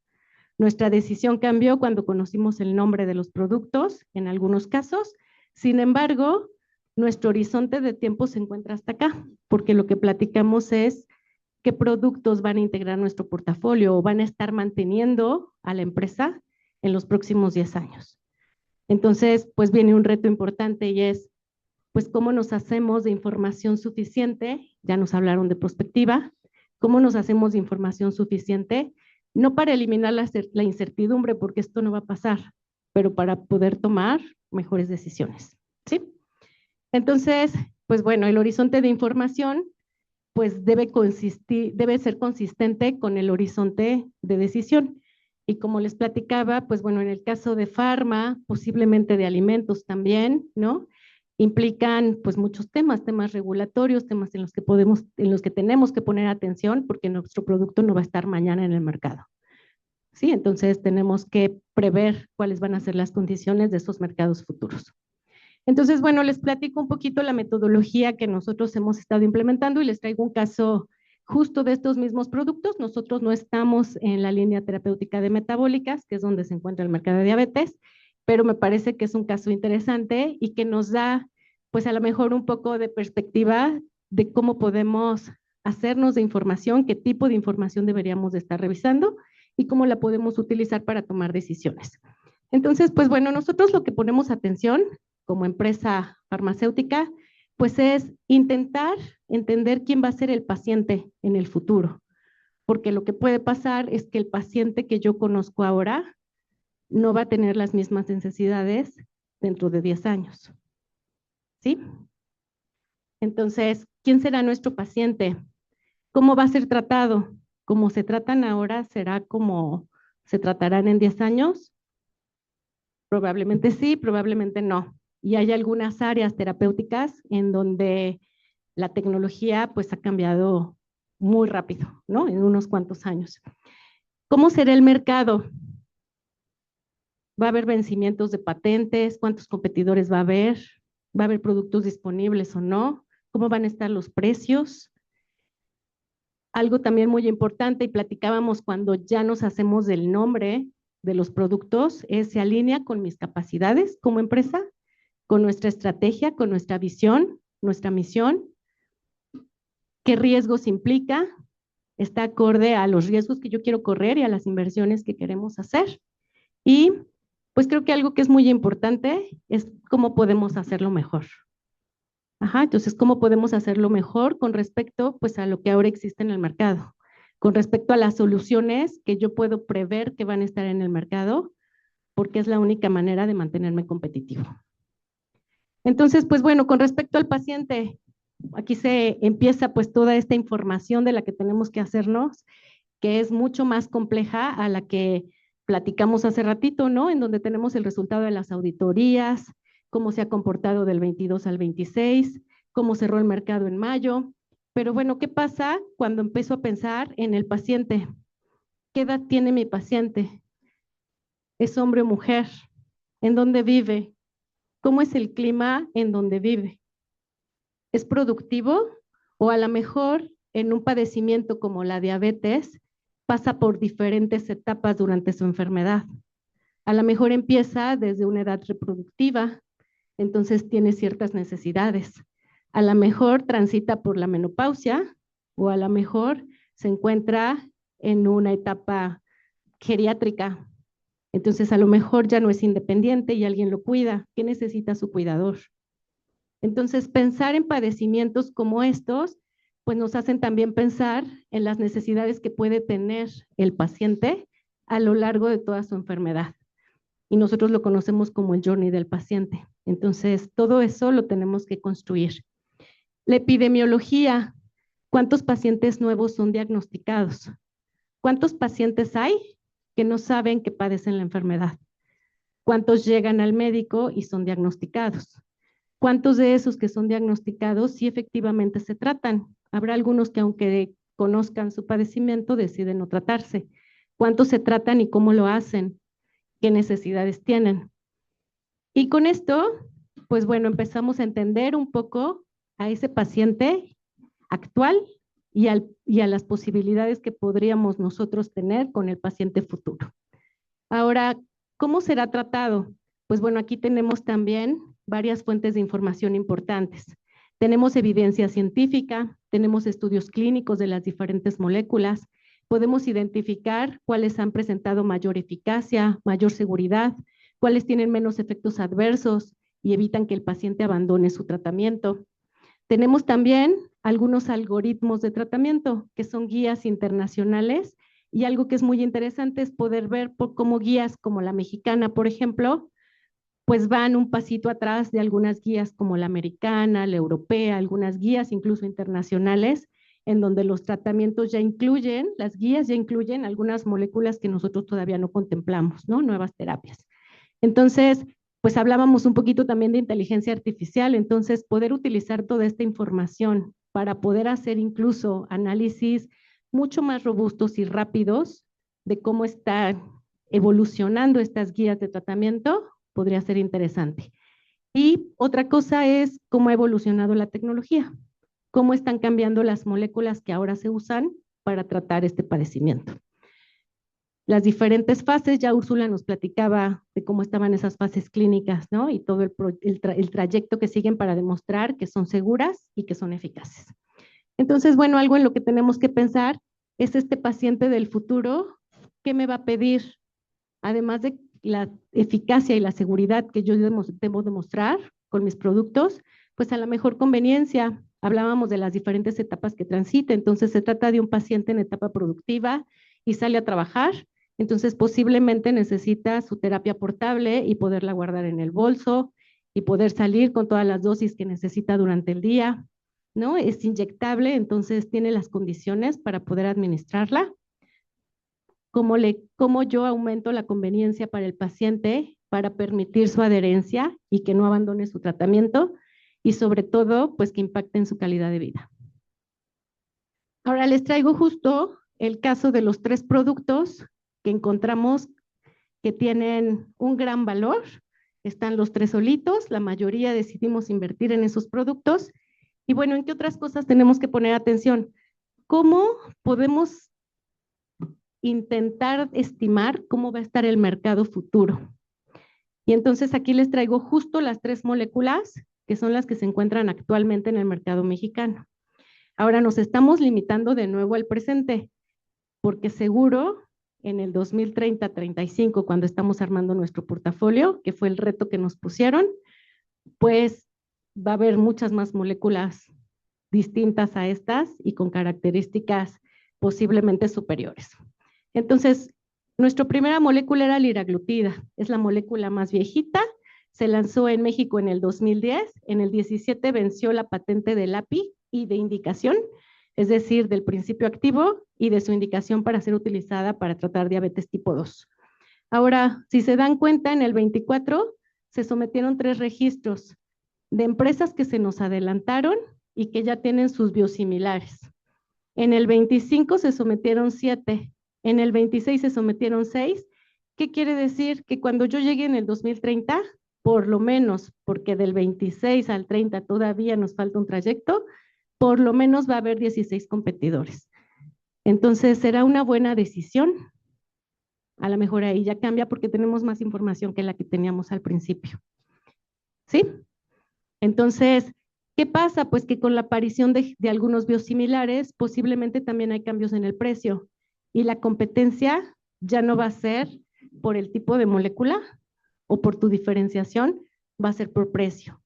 Nuestra decisión cambió cuando conocimos el nombre de los productos, en algunos casos. Sin embargo, nuestro horizonte de tiempo se encuentra hasta acá, porque lo que platicamos es qué productos van a integrar nuestro portafolio o van a estar manteniendo a la empresa en los próximos 10 años. Entonces, pues viene un reto importante y es, pues, ¿cómo nos hacemos de información suficiente? Ya nos hablaron de prospectiva. ¿Cómo nos hacemos de información suficiente? No para eliminar la incertidumbre, porque esto no va a pasar, pero para poder tomar mejores decisiones, ¿sí? Entonces, pues bueno, el horizonte de información pues debe ser consistente con el horizonte de decisión. Y como les platicaba, pues bueno, en el caso de farma, posiblemente de alimentos también, ¿no? Implican pues muchos temas regulatorios, temas en los que tenemos que poner atención porque nuestro producto no va a estar mañana en el mercado. Sí, entonces tenemos que prever cuáles van a ser las condiciones de esos mercados futuros. Entonces, bueno, les platico un poquito la metodología que nosotros hemos estado implementando y les traigo un caso justo de estos mismos productos. Nosotros no estamos en la línea terapéutica de metabólicas, que es donde se encuentra el mercado de diabetes, pero me parece que es un caso interesante y que nos da, pues a lo mejor un poco de perspectiva de cómo podemos hacernos de información, qué tipo de información deberíamos de estar revisando y cómo la podemos utilizar para tomar decisiones. Entonces, pues bueno, nosotros lo que ponemos atención como empresa farmacéutica, pues es intentar entender quién va a ser el paciente en el futuro, porque lo que puede pasar es que el paciente que yo conozco ahora no va a tener las mismas necesidades dentro de 10 años, ¿sí? Entonces, ¿quién será nuestro paciente? ¿Cómo va a ser tratado? ¿Cómo se tratan ahora será como se tratarán en 10 años? Probablemente sí, probablemente no. Y hay algunas áreas terapéuticas en donde la tecnología pues ha cambiado muy rápido, ¿no? En unos cuantos años. ¿Cómo será el mercado? ¿Va a haber vencimientos de patentes? ¿Cuántos competidores va a haber? ¿Va a haber productos disponibles o no? ¿Cómo van a estar los precios? Algo también muy importante y platicábamos cuando ya nos hacemos del nombre de los productos, es se alinea con mis capacidades como empresa, con nuestra estrategia, con nuestra visión, nuestra misión, qué riesgos implica, está acorde a los riesgos que yo quiero correr y a las inversiones que queremos hacer. Y pues creo que algo que es muy importante es cómo podemos hacerlo mejor. Ajá, entonces, ¿cómo podemos hacerlo mejor con respecto pues a lo que ahora existe en el mercado? Con respecto a las soluciones que yo puedo prever que van a estar en el mercado, porque es la única manera de mantenerme competitivo. Entonces, pues bueno, con respecto al paciente, aquí se empieza pues toda esta información de la que tenemos que hacernos, que es mucho más compleja a la que platicamos hace ratito, ¿no? En donde tenemos el resultado de las auditorías, cómo se ha comportado del 22 al 26, cómo cerró el mercado en mayo. Pero bueno, ¿qué pasa cuando empiezo a pensar en el paciente? ¿Qué edad tiene mi paciente? ¿Es hombre o mujer? ¿En dónde vive? ¿Cómo es el clima en donde vive? ¿Es productivo? O a lo mejor en un padecimiento como la diabetes pasa por diferentes etapas durante su enfermedad. A lo mejor empieza desde una edad reproductiva, entonces tiene ciertas necesidades. A lo mejor transita por la menopausia o a lo mejor se encuentra en una etapa geriátrica. Entonces a lo mejor ya no es independiente y alguien lo cuida. ¿Qué necesita su cuidador? Entonces pensar en padecimientos como estos, pues nos hacen también pensar en las necesidades que puede tener el paciente a lo largo de toda su enfermedad. Y nosotros lo conocemos como el journey del paciente. Entonces, todo eso lo tenemos que construir. La epidemiología, ¿cuántos pacientes nuevos son diagnosticados? ¿Cuántos pacientes hay que no saben que padecen la enfermedad? ¿Cuántos llegan al médico y son diagnosticados? ¿Cuántos de esos que son diagnosticados sí efectivamente se tratan? Habrá algunos que aunque conozcan su padecimiento deciden no tratarse. ¿Cuántos se tratan y cómo lo hacen? qué necesidades tienen. Y con esto, pues bueno, empezamos a entender un poco a ese paciente actual y a las posibilidades que podríamos nosotros tener con el paciente futuro. Ahora, ¿cómo será tratado? Pues bueno, aquí tenemos también varias fuentes de información importantes. Tenemos evidencia científica, tenemos estudios clínicos de las diferentes moléculas, podemos identificar cuáles han presentado mayor eficacia, mayor seguridad, cuáles tienen menos efectos adversos y evitan que el paciente abandone su tratamiento. Tenemos también algunos algoritmos de tratamiento que son guías internacionales y algo que es muy interesante es poder ver cómo guías como la mexicana, por ejemplo, pues van un pasito atrás de algunas guías como la americana, la europea, algunas guías incluso internacionales, en donde los tratamientos ya incluyen, las guías ya incluyen algunas moléculas que nosotros todavía no contemplamos, ¿no? Nuevas terapias. Entonces, pues hablábamos un poquito también de inteligencia artificial, entonces poder utilizar toda esta información para poder hacer incluso análisis mucho más robustos y rápidos de cómo están evolucionando estas guías de tratamiento, podría ser interesante. Y otra cosa es cómo ha evolucionado la tecnología, cómo están cambiando las moléculas que ahora se usan para tratar este padecimiento. Las diferentes fases, ya Úrsula nos platicaba de cómo estaban esas fases clínicas, ¿no? Y todo el trayecto que siguen para demostrar que son seguras y que son eficaces. Entonces, bueno, algo en lo que tenemos que pensar es este paciente del futuro, ¿qué me va a pedir? Además de la eficacia y la seguridad que yo debo demostrar con mis productos, pues a la mejor conveniencia. Hablábamos de las diferentes etapas que transita, entonces se trata de un paciente en etapa productiva y sale a trabajar, entonces posiblemente necesita su terapia portable y poderla guardar en el bolso y poder salir con todas las dosis que necesita durante el día, ¿no? Es inyectable, entonces tiene las condiciones para poder administrarla. Cómo yo aumento la conveniencia para el paciente para permitir su adherencia y que no abandone su tratamiento y sobre todo, pues que impacte en su calidad de vida. Ahora les traigo justo el caso de los 3 productos que encontramos que tienen un gran valor. Están los 3 solitos, la mayoría decidimos invertir en esos productos. Y bueno, ¿en qué otras cosas tenemos que poner atención? ¿Cómo podemos intentar estimar cómo va a estar el mercado futuro? Y entonces aquí les traigo justo las 3 moléculas que son las que se encuentran actualmente en el mercado mexicano. Ahora nos estamos limitando de nuevo al presente, porque seguro en el 2030-35, cuando estamos armando nuestro portafolio, que fue el reto que nos pusieron, pues va a haber muchas más moléculas distintas a estas y con características posiblemente superiores. Entonces, nuestra primera molécula era liraglutida, es la molécula más viejita, se lanzó en México en el 2010, en el 17 venció la patente del API y de indicación, es decir, del principio activo y de su indicación para ser utilizada para tratar diabetes tipo 2. Ahora, si se dan cuenta, en el 24 se sometieron 3 registros de empresas que se nos adelantaron y que ya tienen sus biosimilares. En el 25 se sometieron 7, en el 26 se sometieron 6. ¿Qué quiere decir? Que cuando yo llegue en el 2030, por lo menos, porque del 26 al 30 todavía nos falta un trayecto, por lo menos va a haber 16 competidores. Entonces, ¿será una buena decisión? A lo mejor ahí ya cambia porque tenemos más información que la que teníamos al principio. ¿Sí? Entonces, ¿qué pasa? Pues que con la aparición de algunos biosimilares, posiblemente también hay cambios en el precio y la competencia ya no va a ser por el tipo de molécula o por tu diferenciación, va a ser por precio.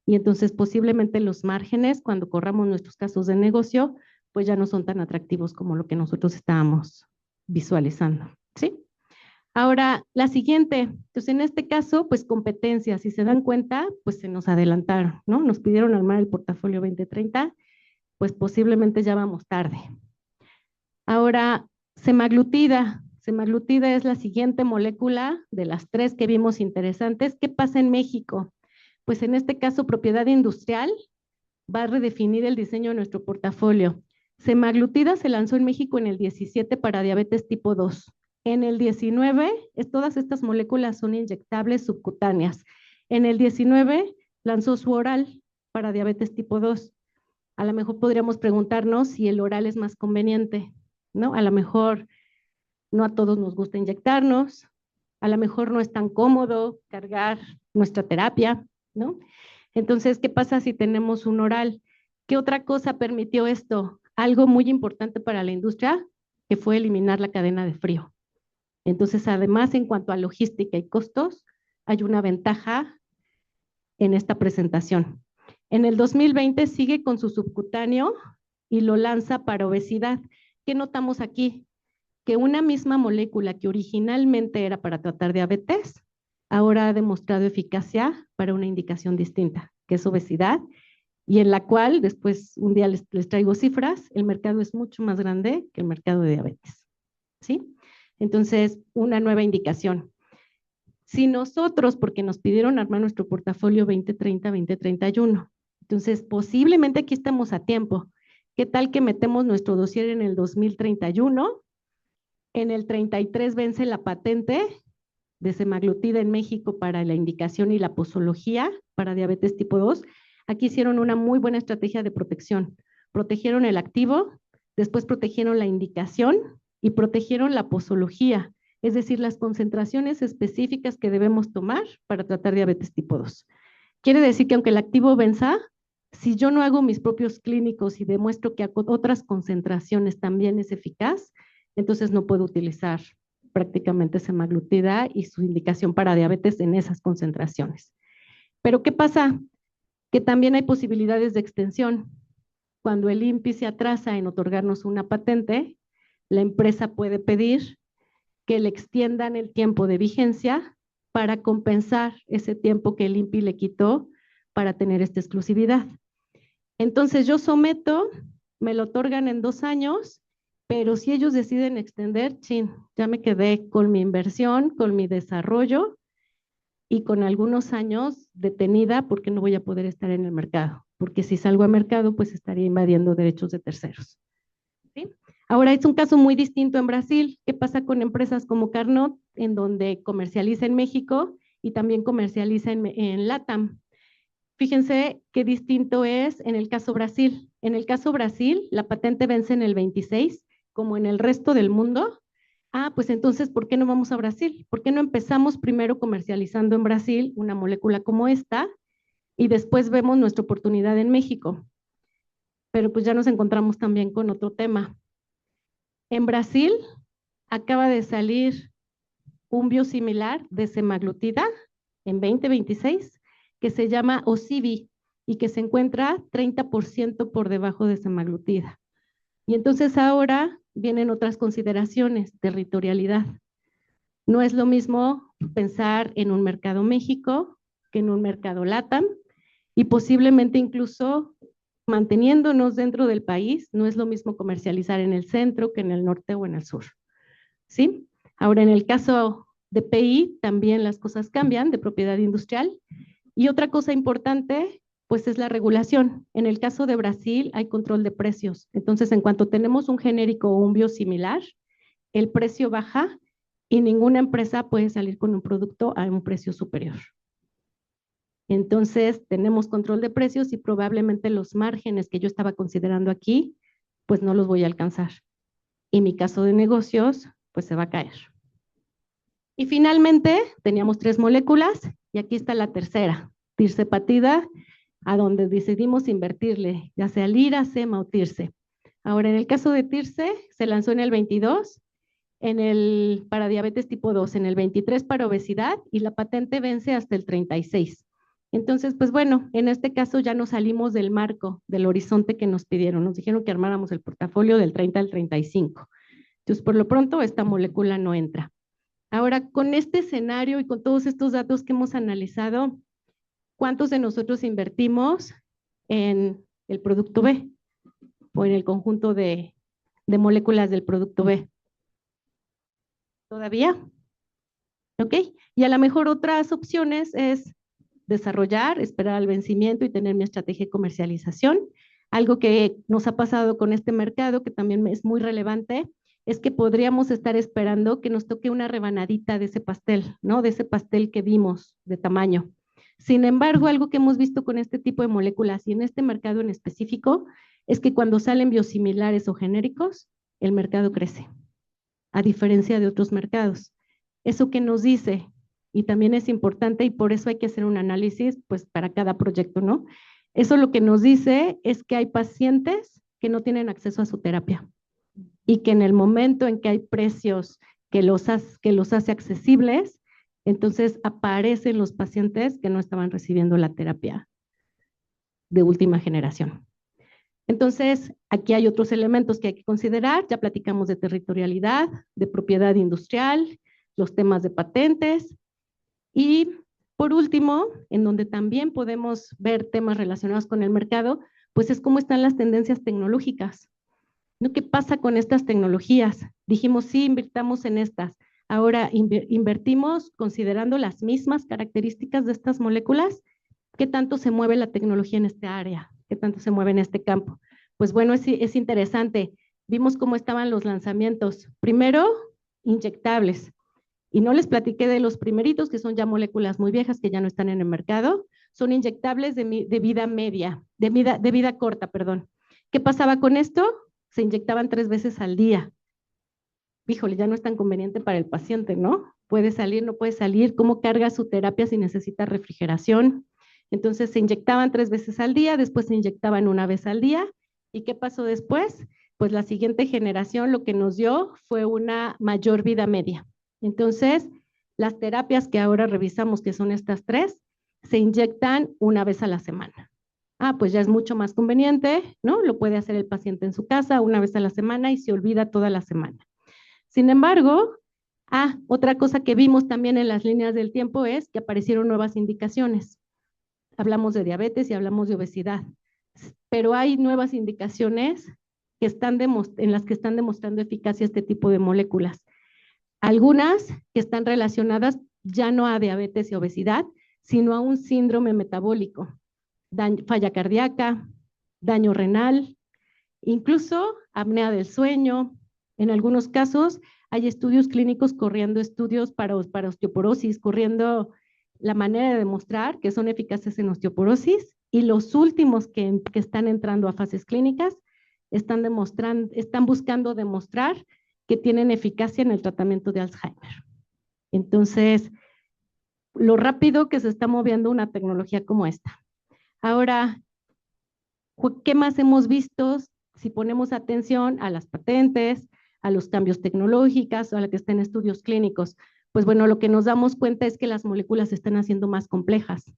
Y entonces posiblemente los márgenes, cuando corramos nuestros casos de negocio, pues ya no son tan atractivos como lo que nosotros estábamos visualizando, ¿sí? Ahora, la siguiente, entonces en este caso, pues competencia, si se dan cuenta, pues se nos adelantaron, ¿no? Nos pidieron armar el portafolio 2030, pues posiblemente ya vamos tarde. Ahora, semaglutida. Semaglutida es la siguiente molécula de las 3 que vimos interesantes. ¿Qué pasa en México? Pues en este caso, propiedad industrial va a redefinir el diseño de nuestro portafolio. Semaglutida se lanzó en México en el 17 para diabetes tipo 2. En el 19, todas estas moléculas son inyectables subcutáneas. En el 19 lanzó su oral para diabetes tipo 2. A lo mejor podríamos preguntarnos si el oral es más conveniente, ¿no? A lo mejor no a todos nos gusta inyectarnos, a lo mejor no es tan cómodo cargar nuestra terapia, ¿no? Entonces, ¿qué pasa si tenemos un oral? ¿Qué otra cosa permitió esto? Algo muy importante para la industria, que fue eliminar la cadena de frío. Entonces, además, en cuanto a logística y costos, hay una ventaja en esta presentación. En el 2020 sigue con su subcutáneo y lo lanza para obesidad. ¿Qué notamos aquí? Que una misma molécula que originalmente era para tratar diabetes, ahora ha demostrado eficacia para una indicación distinta, que es obesidad, y en la cual, después un día les traigo cifras, el mercado es mucho más grande que el mercado de diabetes, ¿sí? Entonces, una nueva indicación. Si nosotros, porque nos pidieron armar nuestro portafolio 2030, 2031, entonces posiblemente aquí estamos a tiempo. ¿Qué tal que metemos nuestro dossier en el 2031? En el 33 vence la patente de semaglutida en México para la indicación y la posología para diabetes tipo 2. Aquí hicieron una muy buena estrategia de protección. Protegieron el activo, después protegieron la indicación y protegieron la posología, es decir, las concentraciones específicas que debemos tomar para tratar diabetes tipo 2. Quiere decir que aunque el activo venza, si yo no hago mis propios clínicos y demuestro que a otras concentraciones también es eficaz, entonces no puedo utilizar prácticamente semaglutida y su indicación para diabetes en esas concentraciones. Pero ¿qué pasa? Que también hay posibilidades de extensión. Cuando el INPI se atrasa en otorgarnos una patente, la empresa puede pedir que le extiendan el tiempo de vigencia para compensar ese tiempo que el INPI le quitó para tener esta exclusividad. Entonces yo someto, me lo otorgan en 2 años, pero si ellos deciden extender, chin, ya me quedé con mi inversión, con mi desarrollo y con algunos años detenida porque no voy a poder estar en el mercado, porque si salgo a mercado, pues estaría invadiendo derechos de terceros. ¿Sí? Ahora es un caso muy distinto en Brasil. ¿Qué pasa con empresas como Carnot, en donde comercializa en México y también comercializa en LATAM? Fíjense qué distinto es en el caso Brasil. En el caso Brasil, la patente vence en el 26, como en el resto del mundo. Ah, pues entonces, ¿por qué no vamos a Brasil? ¿Por qué no empezamos primero comercializando en Brasil una molécula como esta y después vemos nuestra oportunidad en México? Pero pues ya nos encontramos también con otro tema. En Brasil acaba de salir un biosimilar de semaglutida en 2026 que se llama Ocivi y que se encuentra 30% por debajo de semaglutida. Y entonces ahora vienen otras consideraciones, territorialidad. No es lo mismo pensar en un mercado México que en un mercado LATAM y posiblemente incluso manteniéndonos dentro del país, no es lo mismo comercializar en el centro que en el norte o en el sur. ¿Sí? Ahora, en el caso de PI, también las cosas cambian de propiedad industrial. Y otra cosa importante, pues es la regulación. En el caso de Brasil hay control de precios. Entonces, en cuanto tenemos un genérico o un biosimilar, el precio baja y ninguna empresa puede salir con un producto a un precio superior. Entonces, tenemos control de precios y probablemente los márgenes que yo estaba considerando aquí, pues no los voy a alcanzar. Y mi caso de negocios, pues se va a caer. Y finalmente, teníamos 3 moléculas y aquí está la tercera, tirzepatida, a donde decidimos invertirle, ya sea lira, sema o tirce. Ahora, en el caso de tirce, se lanzó en el 22, para diabetes tipo 2, en el 23 para obesidad y la patente vence hasta el 36. Entonces, pues bueno, en este caso ya nos salimos del marco, del horizonte que nos pidieron. Nos dijeron que armáramos el portafolio del 30 al 35. Entonces, por lo pronto, esta molécula no entra. Ahora, con este escenario y con todos estos datos que hemos analizado, ¿cuántos de nosotros invertimos en el producto B o en el conjunto de moléculas del producto B? ¿Todavía? ¿Ok? Y a lo mejor otras opciones es desarrollar, esperar al vencimiento y tener mi estrategia de comercialización. Algo que nos ha pasado con este mercado, que también es muy relevante, es que podríamos estar esperando que nos toque una rebanadita de ese pastel, ¿no? De ese pastel que vimos de tamaño. Sin embargo, algo que hemos visto con este tipo de moléculas y en este mercado en específico es que cuando salen biosimilares o genéricos, el mercado crece, a diferencia de otros mercados. ¿Eso qué nos dice? Y también es importante y por eso hay que hacer un análisis pues para cada proyecto, ¿no? Eso lo que nos dice es que hay pacientes que no tienen acceso a su terapia y que en el momento en que hay precios que los hace accesibles, entonces aparecen los pacientes que no estaban recibiendo la terapia de última generación. Entonces, aquí hay otros elementos que hay que considerar. Ya platicamos de territorialidad, de propiedad industrial, los temas de patentes y por último, en donde también podemos ver temas relacionados con el mercado, pues es cómo están las tendencias tecnológicas. ¿No? ¿Qué pasa con estas tecnologías? Dijimos, sí, invirtamos en estas. Ahora, invertimos considerando las mismas características de estas moléculas. ¿Qué tanto se mueve la tecnología en esta área? ¿Qué tanto se mueve en este campo? Pues bueno, es interesante. Vimos cómo estaban los lanzamientos. Primero, inyectables. Y no les platiqué de los primeritos, que son ya moléculas muy viejas que ya no están en el mercado. Son inyectables de vida media, de vida corta, perdón. ¿Qué pasaba con esto? Se inyectaban 3 veces al día. Híjole, ya no es tan conveniente para el paciente, ¿no? Puede salir, no puede salir. ¿Cómo carga su terapia si necesita refrigeración? Entonces se inyectaban 3 veces al día, después se inyectaban 1 vez al día. ¿Y qué pasó después? Pues la siguiente generación lo que nos dio fue una mayor vida media. Entonces, las terapias que ahora revisamos, que son estas 3, se inyectan 1 vez a la semana. Pues ya es mucho más conveniente, ¿no? Lo puede hacer el paciente en su casa 1 vez a la semana y se olvida toda la semana. Sin embargo, otra cosa que vimos también en las líneas del tiempo es que aparecieron nuevas indicaciones. Hablamos de diabetes y hablamos de obesidad, pero hay nuevas indicaciones que en las que están demostrando eficacia este tipo de moléculas. Algunas que están relacionadas ya no a diabetes y obesidad, sino a un síndrome metabólico, falla cardíaca, daño renal, incluso apnea del sueño. En algunos casos hay estudios clínicos corriendo estudios para osteoporosis, corriendo la manera de demostrar que son eficaces en osteoporosis y los últimos que están entrando a fases clínicas están buscando demostrar que tienen eficacia en el tratamiento de Alzheimer. Entonces, lo rápido que se está moviendo una tecnología como esta. Ahora, ¿qué más hemos visto? Si ponemos atención a las patentes, a los cambios tecnológicos, a lo que está en estudios clínicos, pues bueno, lo que nos damos cuenta es que las moléculas se están haciendo más complejas.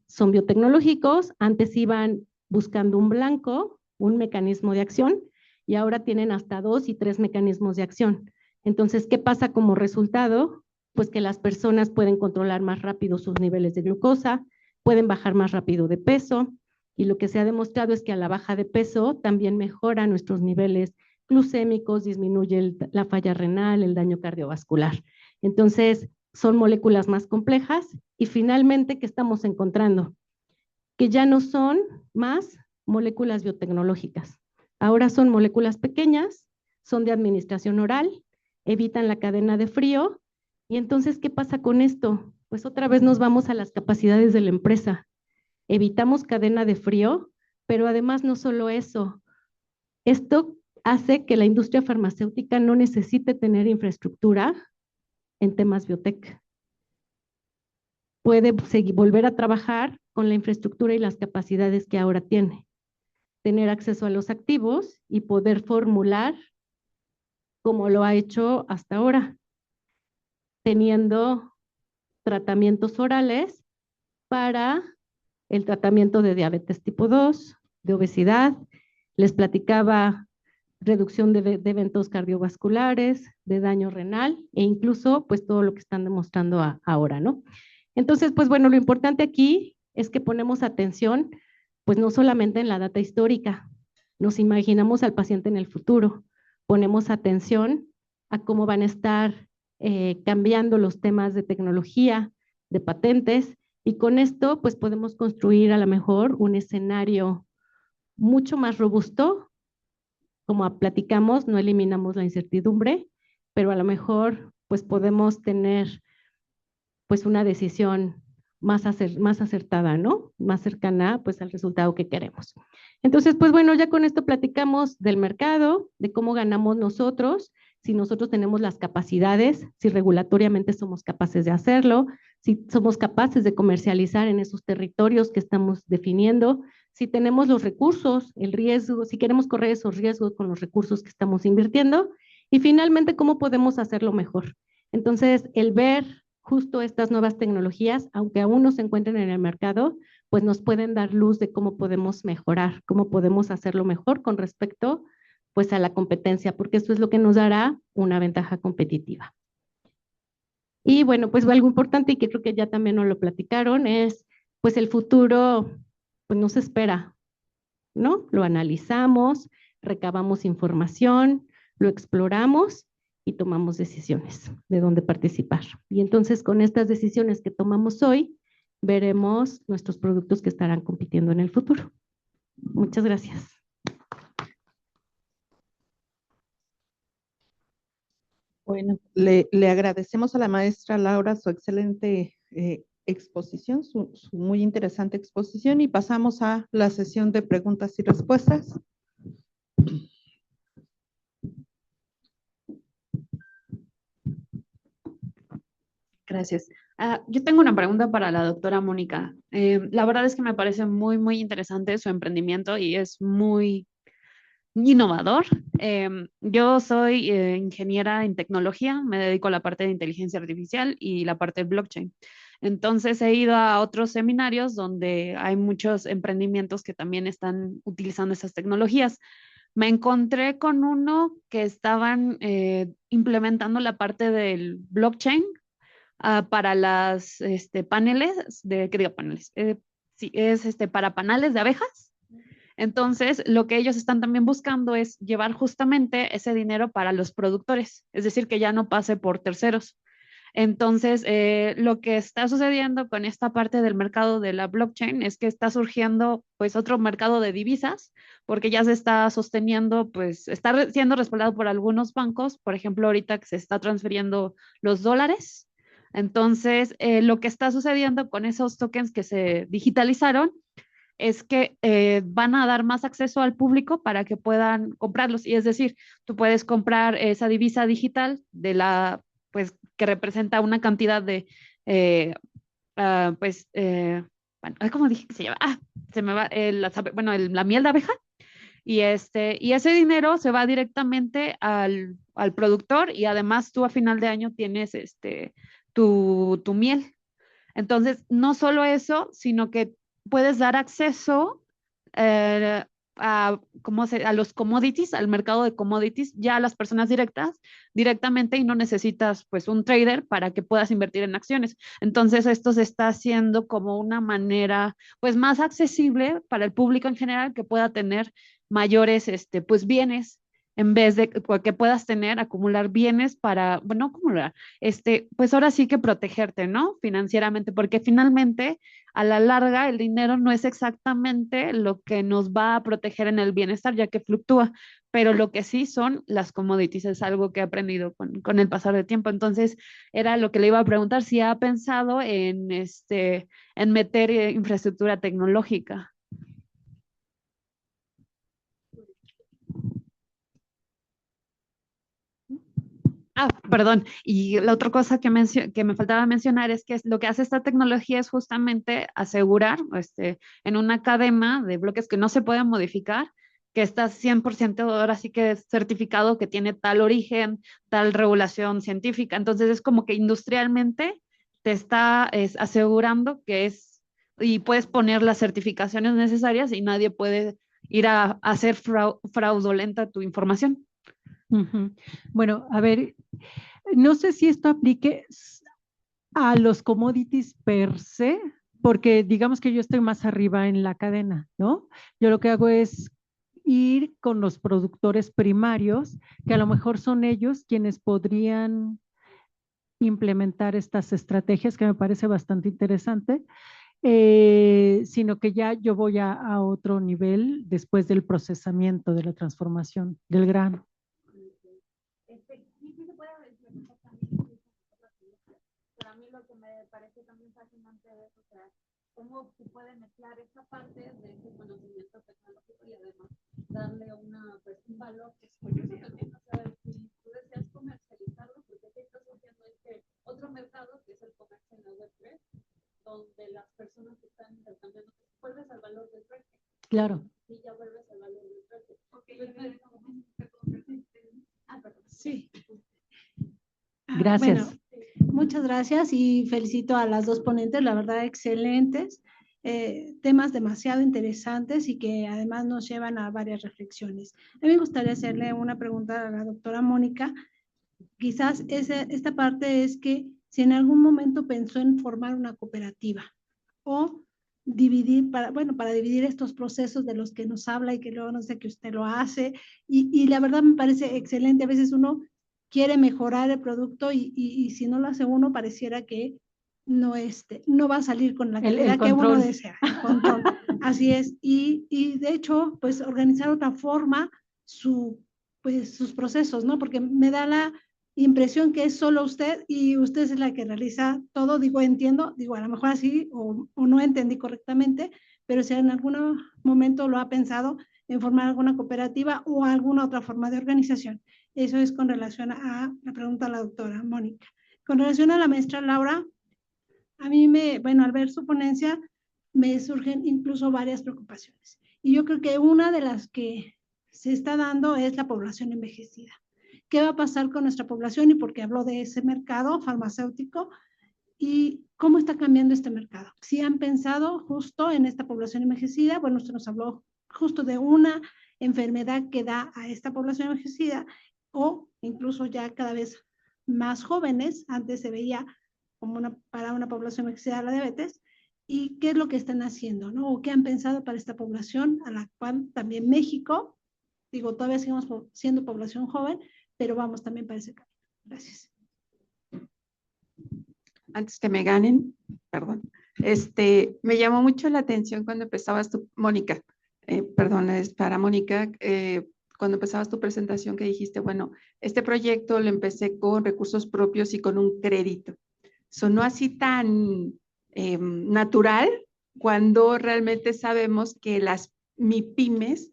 Son biotecnológicos, antes iban buscando un blanco, un mecanismo de acción, y ahora tienen hasta 2 y 3 mecanismos de acción. Entonces, ¿qué pasa como resultado? Pues que las personas pueden controlar más rápido sus niveles de glucosa, pueden bajar más rápido de peso, y lo que se ha demostrado es que a la baja de peso también mejora nuestros niveles glucémicos, disminuye la falla renal, el daño cardiovascular. Entonces, son moléculas más complejas y finalmente, ¿qué estamos encontrando? Que ya no son más moléculas biotecnológicas. Ahora son moléculas pequeñas, son de administración oral, evitan la cadena de frío. Y entonces, ¿qué pasa con esto? Pues otra vez nos vamos a las capacidades de la empresa. Evitamos cadena de frío, pero además no solo eso. Esto hace que la industria farmacéutica no necesite tener infraestructura en temas biotech. Puede volver a trabajar con la infraestructura y las capacidades que ahora tiene. Tener acceso a los activos y poder formular como lo ha hecho hasta ahora, teniendo tratamientos orales para el tratamiento de diabetes tipo 2, de obesidad. Les platicaba reducción de eventos cardiovasculares, de daño renal e incluso pues todo lo que están demostrando ahora, ¿no? Entonces, pues bueno, lo importante aquí es que ponemos atención pues no solamente en la data histórica, nos imaginamos al paciente en el futuro, ponemos atención a cómo van a estar cambiando los temas de tecnología, de patentes, y con esto pues podemos construir a lo mejor un escenario mucho más robusto como platicamos, no eliminamos la incertidumbre, pero a lo mejor pues podemos tener pues una decisión más acertada, ¿no? Más cercana pues al resultado que queremos. Entonces, pues bueno, ya con esto platicamos del mercado, de cómo ganamos nosotros, si nosotros tenemos las capacidades, si regulatoriamente somos capaces de hacerlo, si somos capaces de comercializar en esos territorios que estamos definiendo, si tenemos los recursos, el riesgo, si queremos correr esos riesgos con los recursos que estamos invirtiendo y finalmente cómo podemos hacerlo mejor. Entonces, el ver justo estas nuevas tecnologías, aunque aún no se encuentren en el mercado, pues nos pueden dar luz de cómo podemos mejorar, cómo podemos hacerlo mejor con respecto pues a la competencia, porque esto es lo que nos dará una ventaja competitiva. Y bueno, pues algo importante y que creo que ya también nos lo platicaron es pues el futuro pues nos espera, ¿no? Lo analizamos, recabamos información, lo exploramos y tomamos decisiones de dónde participar. Y entonces con estas decisiones que tomamos hoy, veremos nuestros productos que estarán compitiendo en el futuro. Muchas gracias. Bueno, le agradecemos a la maestra Laura su excelente exposición, su muy interesante exposición y pasamos a la sesión de preguntas y respuestas. Gracias. Yo tengo una pregunta para la doctora Mónica. La verdad es que me parece muy, muy interesante su emprendimiento y es muy innovador. Yo soy ingeniera en tecnología, me dedico a la parte de inteligencia artificial y la parte de blockchain. Entonces he ido a otros seminarios donde hay muchos emprendimientos que también están utilizando esas tecnologías. Me encontré con uno que estaban implementando la parte del blockchain para las paneles ¿qué digo paneles? Sí, es para panales de abejas. Entonces, lo que ellos están también buscando es llevar justamente ese dinero para los productores, es decir, que ya no pase por terceros. Entonces, lo que está sucediendo con esta parte del mercado de la blockchain es que está surgiendo pues otro mercado de divisas, porque ya se está sosteniendo, pues está siendo respaldado por algunos bancos, por ejemplo, ahorita que se está transfiriendo los dólares. Entonces, lo que está sucediendo con esos tokens que se digitalizaron es que van a dar más acceso al público para que puedan comprarlos. Y es decir, tú puedes comprar esa divisa digital pues, que representa una cantidad de, bueno, ¿cómo dije que se llama? Se me va, la miel de abeja. Y ese dinero se va directamente al productor y además tú a final de año tienes tu miel. Entonces, no solo eso, sino que puedes dar acceso a los commodities, al mercado de commodities, ya a las personas directamente y no necesitas pues un trader para que puedas invertir en acciones. Entonces, esto se está haciendo como una manera pues más accesible para el público en general que pueda tener mayores pues bienes en vez de que puedas acumular bienes para, bueno, acumular, pues ahora sí que protegerte, ¿no? Financieramente, porque finalmente a la larga el dinero no es exactamente lo que nos va a proteger en el bienestar, ya que fluctúa, pero lo que sí son las commodities, es algo que he aprendido con el pasar del tiempo. Entonces, era lo que le iba a preguntar, si ha pensado en meter infraestructura tecnológica. Perdón. Y la otra cosa que me faltaba mencionar es que lo que hace esta tecnología es justamente asegurar en una cadena de bloques que no se pueden modificar, que está 100% ahora sí que es certificado que tiene tal origen, tal regulación científica. Entonces es como que industrialmente te está asegurando que y puedes poner las certificaciones necesarias y nadie puede ir a hacer fraudulenta tu información. Bueno, a ver, no sé si esto aplique a los commodities per se, porque digamos que yo estoy más arriba en la cadena, ¿no? Yo lo que hago es ir con los productores primarios, que a lo mejor son ellos quienes podrían implementar estas estrategias, que me parece bastante interesante, sino que ya yo voy a otro nivel después del procesamiento, de la transformación del grano. Para mí lo que me parece también fascinante es, o sea, cómo se puede mezclar esa parte de ese conocimiento tecnológico y además darle una, pues, un valor que es curioso también, o sea, si tú deseas comercializarlo, porque aquí está surgiendo este otro mercado que es el comercio en la Web3, donde las personas que están intercambiando, vuelves al valor del precio. Claro. Sí, ya vuelves al valor del precio. Sí. Gracias. Bueno, muchas gracias y felicito a las dos ponentes, la verdad excelentes, temas demasiado interesantes y que además nos llevan a varias reflexiones. A mí me gustaría hacerle una pregunta a la doctora Mónica. Quizás esta parte es que si en algún momento pensó en formar una cooperativa o dividir, para dividir estos procesos de los que nos habla y que luego no sé que usted lo hace y la verdad me parece excelente. A veces uno quiere mejorar el producto y si no lo hace uno, pareciera que no va a salir con la calidad que uno desea. El control. Así es. Y de hecho, pues organizar otra forma pues, sus procesos, ¿no? Porque me da la impresión que es solo usted y usted es la que realiza todo. Digo, entiendo, digo, a lo mejor así o no entendí correctamente, pero si en algún momento lo ha pensado en formar alguna cooperativa o alguna otra forma de organización. Eso es con relación a la pregunta de la doctora Mónica. Con relación a la maestra Laura, a mí al ver su ponencia, me surgen incluso varias preocupaciones. Y yo creo que una de las que se está dando es la población envejecida. ¿Qué va a pasar con nuestra población? Y porque habló de ese mercado farmacéutico y cómo está cambiando este mercado. Si han pensado justo en esta población envejecida, bueno, usted nos habló justo de una enfermedad que da a esta población envejecida o incluso ya cada vez más jóvenes, antes se veía como para una población envejecida la diabetes, y qué es lo que están haciendo, ¿no? O qué han pensado para esta población, a la cual también México, digo, todavía seguimos siendo población joven, pero vamos también para ese camino. Gracias. Antes que me ganen, perdón, me llamó mucho la atención cuando empezabas tú, Mónica, perdón, es para Mónica, cuando empezabas tu presentación que dijiste, bueno, este proyecto lo empecé con recursos propios y con un crédito. Sonó así tan natural cuando realmente sabemos que las MIPYMES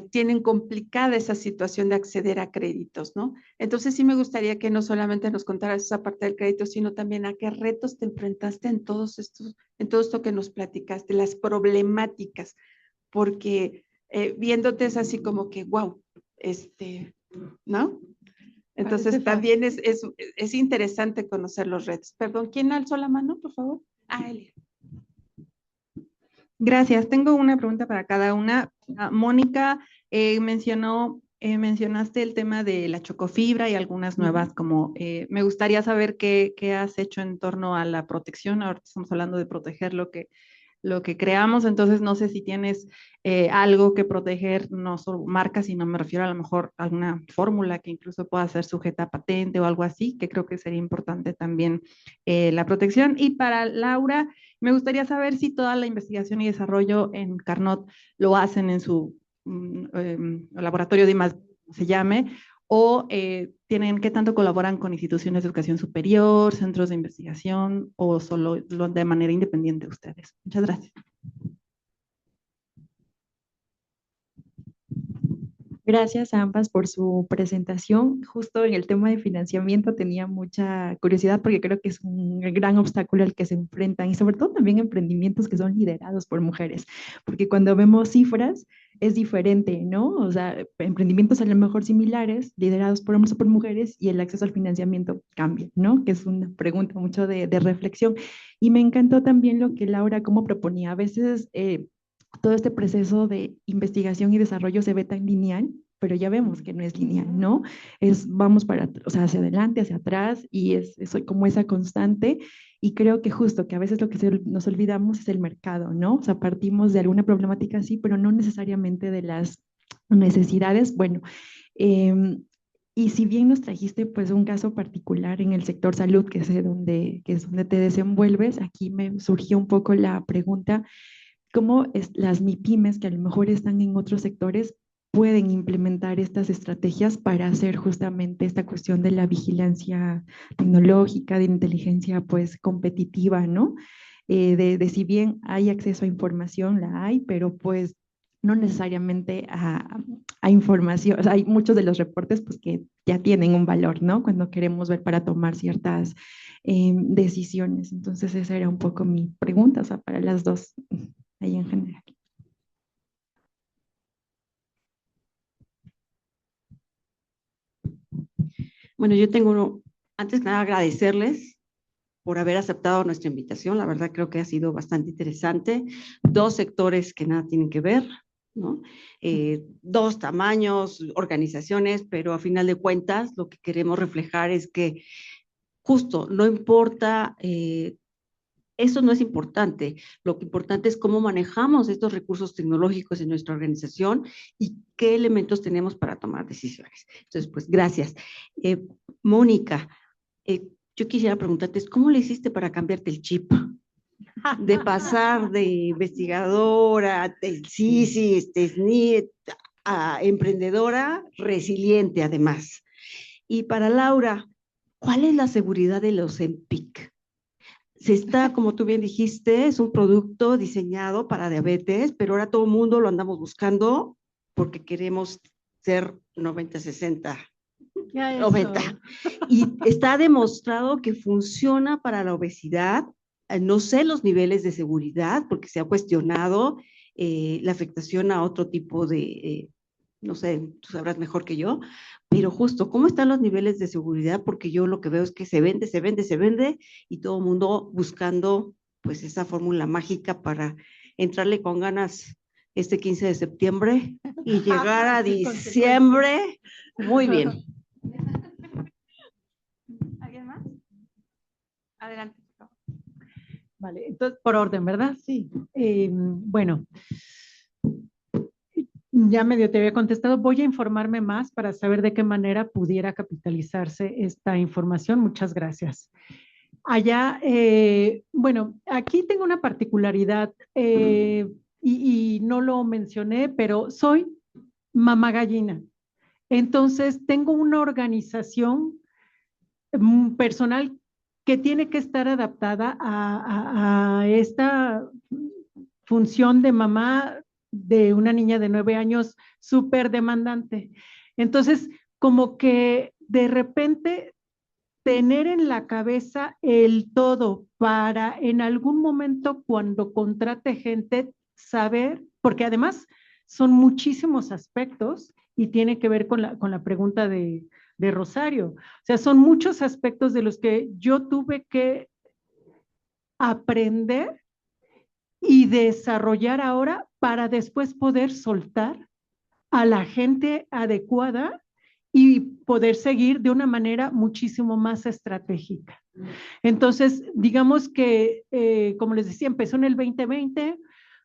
tienen complicada esa situación de acceder a créditos, ¿no? Entonces sí me gustaría que no solamente nos contaras esa parte del crédito, sino también a qué retos te enfrentaste en todo esto que nos platicaste, las problemáticas, porque viéndote es así como que, wow, ¿no? Entonces también es interesante conocer los retos. Perdón, ¿quién alzó la mano, por favor? Elia. Gracias. Tengo una pregunta para cada una. Mónica, mencionaste el tema de la chocofibra y algunas nuevas, como me gustaría saber qué has hecho en torno a la protección. Ahora estamos hablando de proteger lo que creamos, entonces no sé si tienes algo que proteger, no solo marcas, sino me refiero a lo mejor a alguna fórmula que incluso pueda ser sujeta a patente o algo así, que creo que sería importante también la protección. Y para Laura, me gustaría saber si toda la investigación y desarrollo en Carnot lo hacen en su laboratorio de I+D, se llame, o qué tanto colaboran con instituciones de educación superior, centros de investigación, o solo de manera independiente ustedes. Muchas gracias. Gracias a ambas por su presentación. Justo en el tema de financiamiento tenía mucha curiosidad porque creo que es un gran obstáculo al que se enfrentan y sobre todo también emprendimientos que son liderados por mujeres, porque cuando vemos cifras es diferente, ¿no? O sea, emprendimientos a lo mejor similares, liderados por hombres o por mujeres y el acceso al financiamiento cambia, ¿no? Que es una pregunta mucho de reflexión. Y me encantó también lo que Laura como proponía. A veces todo este proceso de investigación y desarrollo se ve tan lineal, pero ya vemos que no es lineal, ¿no? Vamos hacia adelante, hacia atrás, y es como esa constante, y creo que justo que a veces lo que nos olvidamos es el mercado, ¿no? O sea, partimos de alguna problemática así, pero no necesariamente de las necesidades. Bueno, Y si bien nos trajiste pues un caso particular en el sector salud, que que es donde te desenvuelves, aquí me surgió un poco la pregunta, ¿cómo las MIPYMES que a lo mejor están en otros sectores pueden implementar estas estrategias para hacer justamente esta cuestión de la vigilancia tecnológica, de inteligencia pues competitiva, ¿no? De si bien hay acceso a información, la hay, pero pues no necesariamente a información. O sea, hay muchos de los reportes pues que ya tienen un valor, ¿no? Cuando queremos ver para tomar ciertas decisiones. Entonces esa era un poco mi pregunta, o sea, para las dos ahí en general. Bueno, yo tengo antes que nada agradecerles por haber aceptado nuestra invitación. La verdad creo que ha sido bastante interesante. Dos sectores que nada tienen que ver, ¿no? Dos tamaños, organizaciones, pero a final de cuentas lo que queremos reflejar es que justo no importa, eso no es importante. Lo que importante es cómo manejamos estos recursos tecnológicos en nuestra organización y qué elementos tenemos para tomar decisiones. Entonces, pues gracias. Mónica, yo quisiera preguntarte, ¿cómo le hiciste para cambiarte el chip? De pasar de investigadora, de SISI, SNI, a emprendedora resiliente además. Y para Laura, ¿cuál es la seguridad de los Ozempic? Se está, como tú bien dijiste, es un producto diseñado para diabetes, pero ahora todo el mundo lo andamos buscando porque queremos ser 90-60. 90. Y está demostrado que funciona para la obesidad. No sé los niveles de seguridad porque se ha cuestionado la afectación a otro tipo de, no sé, tú sabrás mejor que yo, pero justo, ¿cómo están los niveles de seguridad? Porque yo lo que veo es que se vende y todo el mundo buscando pues esa fórmula mágica para entrarle con ganas este 15 de septiembre y llegar a diciembre. Muy bien. ¿Alguien más? Adelante. Vale, entonces, por orden, ¿verdad? Sí. Bueno, ya medio te había contestado. Voy a informarme más para saber de qué manera pudiera capitalizarse esta información. Muchas gracias. Allá, bueno, aquí tengo una particularidad y no lo mencioné, pero soy mamá gallina. Entonces, tengo una organización personal que tiene que estar adaptada a esta función de mamá de una niña de 9 años súper demandante. Entonces, como que de repente tener en la cabeza el todo para en algún momento cuando contrate gente saber, porque además son muchísimos aspectos y tiene que ver con la pregunta de Rosario. O sea, son muchos aspectos de los que yo tuve que aprender y desarrollar ahora para después poder soltar a la gente adecuada y poder seguir de una manera muchísimo más estratégica. Entonces, digamos que, como les decía, empezó en el 2020,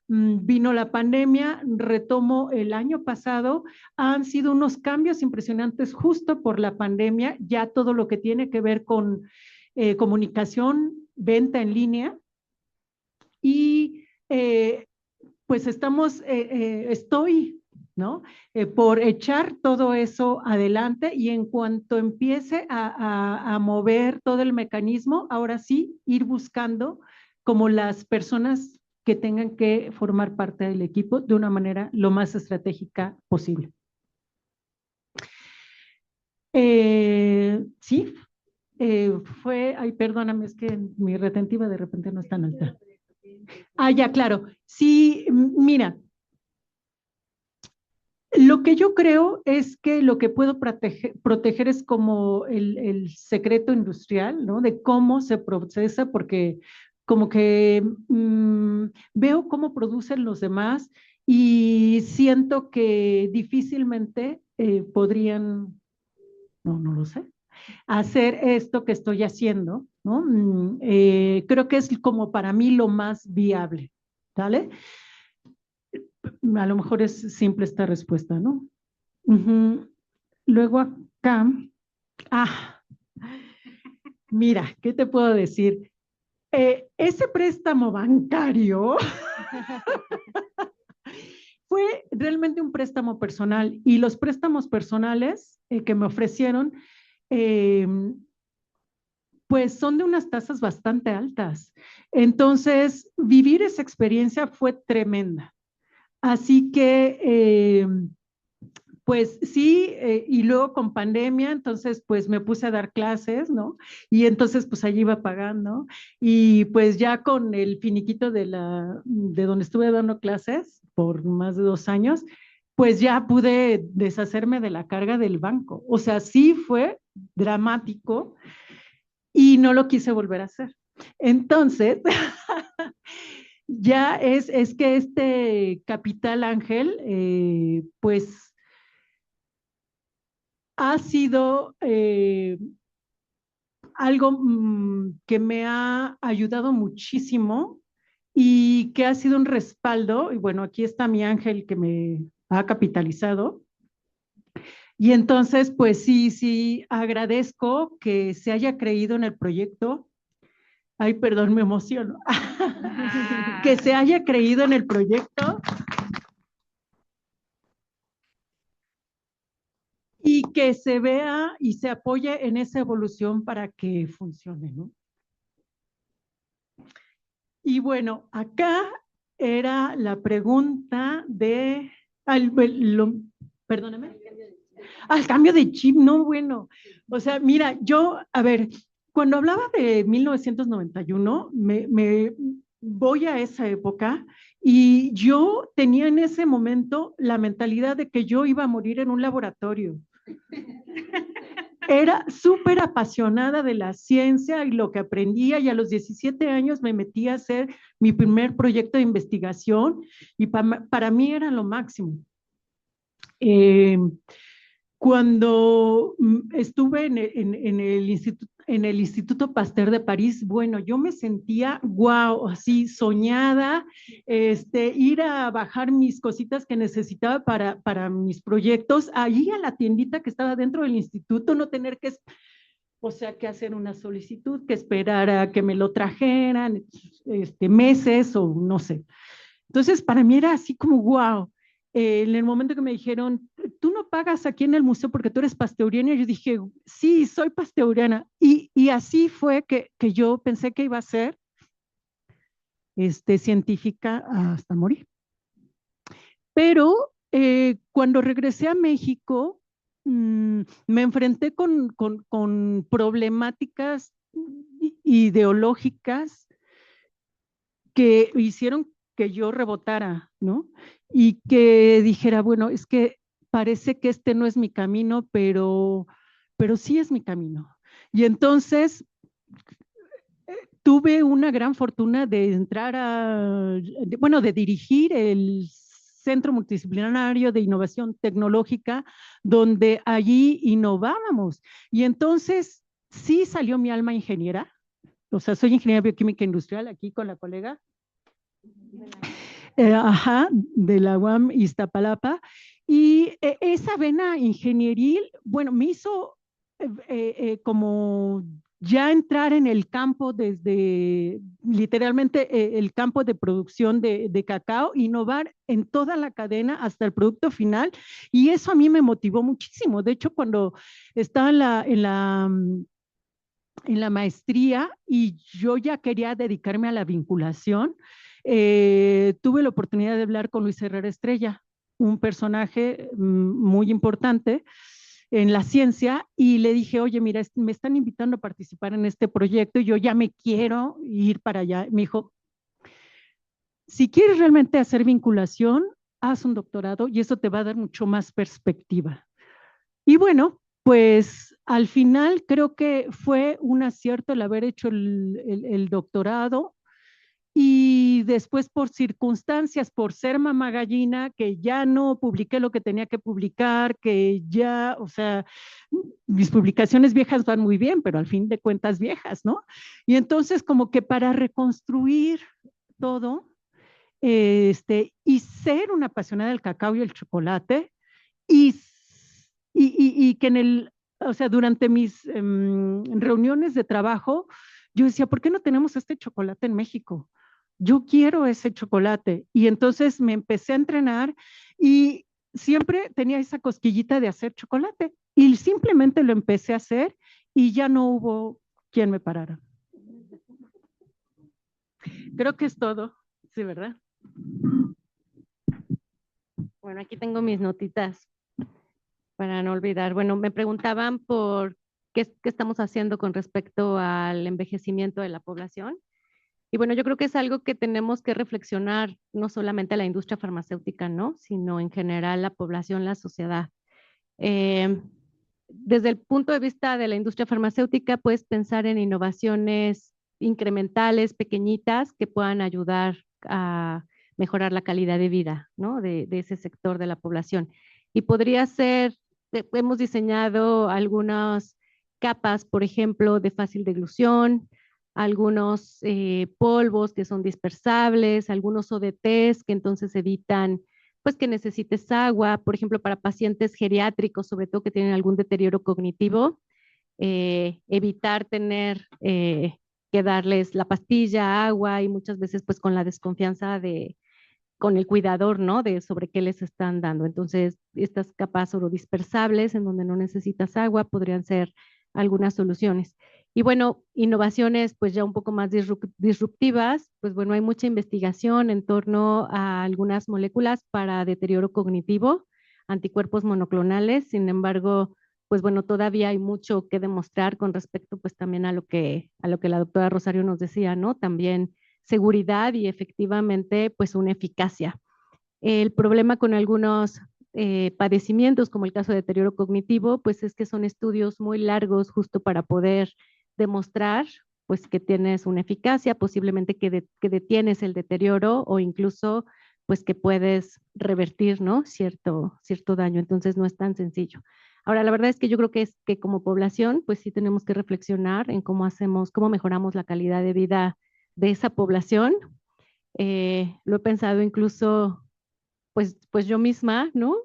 vino la pandemia, retomo el año pasado, han sido unos cambios impresionantes justo por la pandemia, ya todo lo que tiene que ver con comunicación, venta en línea y pues estoy, ¿no? Por echar todo eso adelante y en cuanto empiece a mover todo el mecanismo, ahora sí, ir buscando como las personas que tengan que formar parte del equipo de una manera lo más estratégica posible. Sí, ay, perdóname, es que mi retentiva de repente no es tan alta. Ya, claro. Sí, mira, lo que yo creo es que lo que puedo proteger es como el secreto industrial, ¿no? De cómo se procesa, porque como que veo cómo producen los demás y siento que difícilmente podrían, no lo sé, hacer esto que estoy haciendo, ¿no? Creo que es como para mí lo más viable, ¿vale? A lo mejor es simple esta respuesta, ¿no? Luego acá acá, mira, ¿qué te puedo decir? Ese préstamo bancario fue realmente un préstamo personal y los préstamos personales que me ofrecieron, pues son de unas tasas bastante altas. Entonces, vivir esa experiencia fue tremenda. Así que, pues sí, y luego con pandemia, entonces pues me puse a dar clases, ¿no? Y entonces pues allí iba pagando y pues ya con el finiquito de donde estuve dando clases por más de 2 años, pues ya pude deshacerme de la carga del banco. O sea, sí fue dramático y no lo quise volver a hacer. Entonces, ya es que este Capital Ángel, pues ha sido algo que me ha ayudado muchísimo y que ha sido un respaldo. Y bueno, aquí está mi ángel que me ha capitalizado. Y entonces, pues sí, agradezco que se haya creído en el proyecto. Ay, perdón, me emociono. Que se haya creído en el proyecto y que se vea y se apoye en esa evolución para que funcione, ¿no? Y bueno, acá era la pregunta de, perdóname, al cambio de chip, no, bueno, o sea, mira, yo, a ver, cuando hablaba de 1991, me voy a esa época y yo tenía en ese momento la mentalidad de que yo iba a morir en un laboratorio. Era súper apasionada de la ciencia y lo que aprendía, y a los 17 años me metí a hacer mi primer proyecto de investigación y para mí era lo máximo. Cuando estuve en el Instituto Pasteur de París, bueno, yo me sentía guau, así soñada, ir a bajar mis cositas que necesitaba para mis proyectos, allí a la tiendita que estaba dentro del instituto, no tener que, o sea, que hacer una solicitud, que esperar a que me lo trajeran, meses o no sé. Entonces, para mí era así como guau. En el momento que me dijeron, tú no pagas aquí en el museo porque tú eres pasteuriana, yo dije, sí, soy pasteuriana. Y así fue que yo pensé que iba a ser científica hasta morir. Pero cuando regresé a México, me enfrenté con problemáticas ideológicas que hicieron que yo rebotara, ¿no? Y que dijera, bueno, es que parece que este no es mi camino, pero sí es mi camino. Y entonces tuve una gran fortuna de entrar de dirigir el Centro Multidisciplinario de Innovación Tecnológica, donde allí innovábamos. Y entonces sí salió mi alma ingeniera, o sea, soy ingeniera bioquímica industrial aquí con la colega. De la UAM Iztapalapa. Y esa vena ingenieril, bueno, me hizo como ya entrar en el campo desde literalmente el campo de producción de cacao, innovar en toda la cadena hasta el producto final, y eso a mí me motivó muchísimo. De hecho, cuando estaba en la maestría y yo ya quería dedicarme a la vinculación, tuve la oportunidad de hablar con Luis Herrera Estrella, un personaje muy importante en la ciencia, y le dije, oye, mira, me están invitando a participar en este proyecto y yo ya me quiero ir para allá. Me dijo, si quieres realmente hacer vinculación, haz un doctorado y eso te va a dar mucho más perspectiva. Y bueno, pues al final creo que fue un acierto el haber hecho el doctorado, y después por circunstancias, por ser mamá gallina, que ya no publiqué lo que tenía que publicar, que ya, o sea, mis publicaciones viejas van muy bien, pero al fin de cuentas viejas, ¿no? Y entonces como que para reconstruir todo, y ser una apasionada del cacao y el chocolate, y que en el o sea, durante mis reuniones de trabajo, yo decía, ¿por qué no tenemos este chocolate en México? Yo quiero ese chocolate. Y entonces me empecé a entrenar y siempre tenía esa cosquillita de hacer chocolate. Y simplemente lo empecé a hacer y ya no hubo quien me parara. Creo que es todo. Sí, ¿verdad? Bueno, aquí tengo mis notitas para no olvidar. Bueno, me preguntaban por qué estamos haciendo con respecto al envejecimiento de la población. Y bueno, yo creo que es algo que tenemos que reflexionar, no solamente la industria farmacéutica, ¿no? Sino en general la población, la sociedad. Desde el punto de vista de la industria farmacéutica, puedes pensar en innovaciones incrementales, pequeñitas, que puedan ayudar a mejorar la calidad de vida, ¿no? De ese sector de la población. Y podría ser, hemos diseñado algunas capas, por ejemplo, de fácil deglución, algunos polvos que son dispersables, algunos ODTs que entonces evitan pues que necesites agua, por ejemplo, para pacientes geriátricos, sobre todo que tienen algún deterioro cognitivo, evitar tener que darles la pastilla, agua y muchas veces pues con la desconfianza con el cuidador, ¿no? De sobre qué les están dando. Entonces, estas capas orodispersables en donde no necesitas agua podrían ser algunas soluciones. Y bueno, innovaciones pues ya un poco más disruptivas, pues bueno, hay mucha investigación en torno a algunas moléculas para deterioro cognitivo, anticuerpos monoclonales, sin embargo, pues bueno, todavía hay mucho que demostrar con respecto pues también a lo que la doctora Rosario nos decía, ¿no? También seguridad y efectivamente pues una eficacia. El problema con algunos padecimientos, como el caso de deterioro cognitivo, pues es que son estudios muy largos justo para poder demostrar pues que tienes una eficacia, posiblemente que detienes el deterioro o incluso pues que puedes revertir, ¿no? Cierto daño, entonces no es tan sencillo. Ahora, la verdad es que yo creo que es que como población, pues sí tenemos que reflexionar en cómo mejoramos la calidad de vida de esa población. Lo he pensado incluso pues yo misma, ¿no?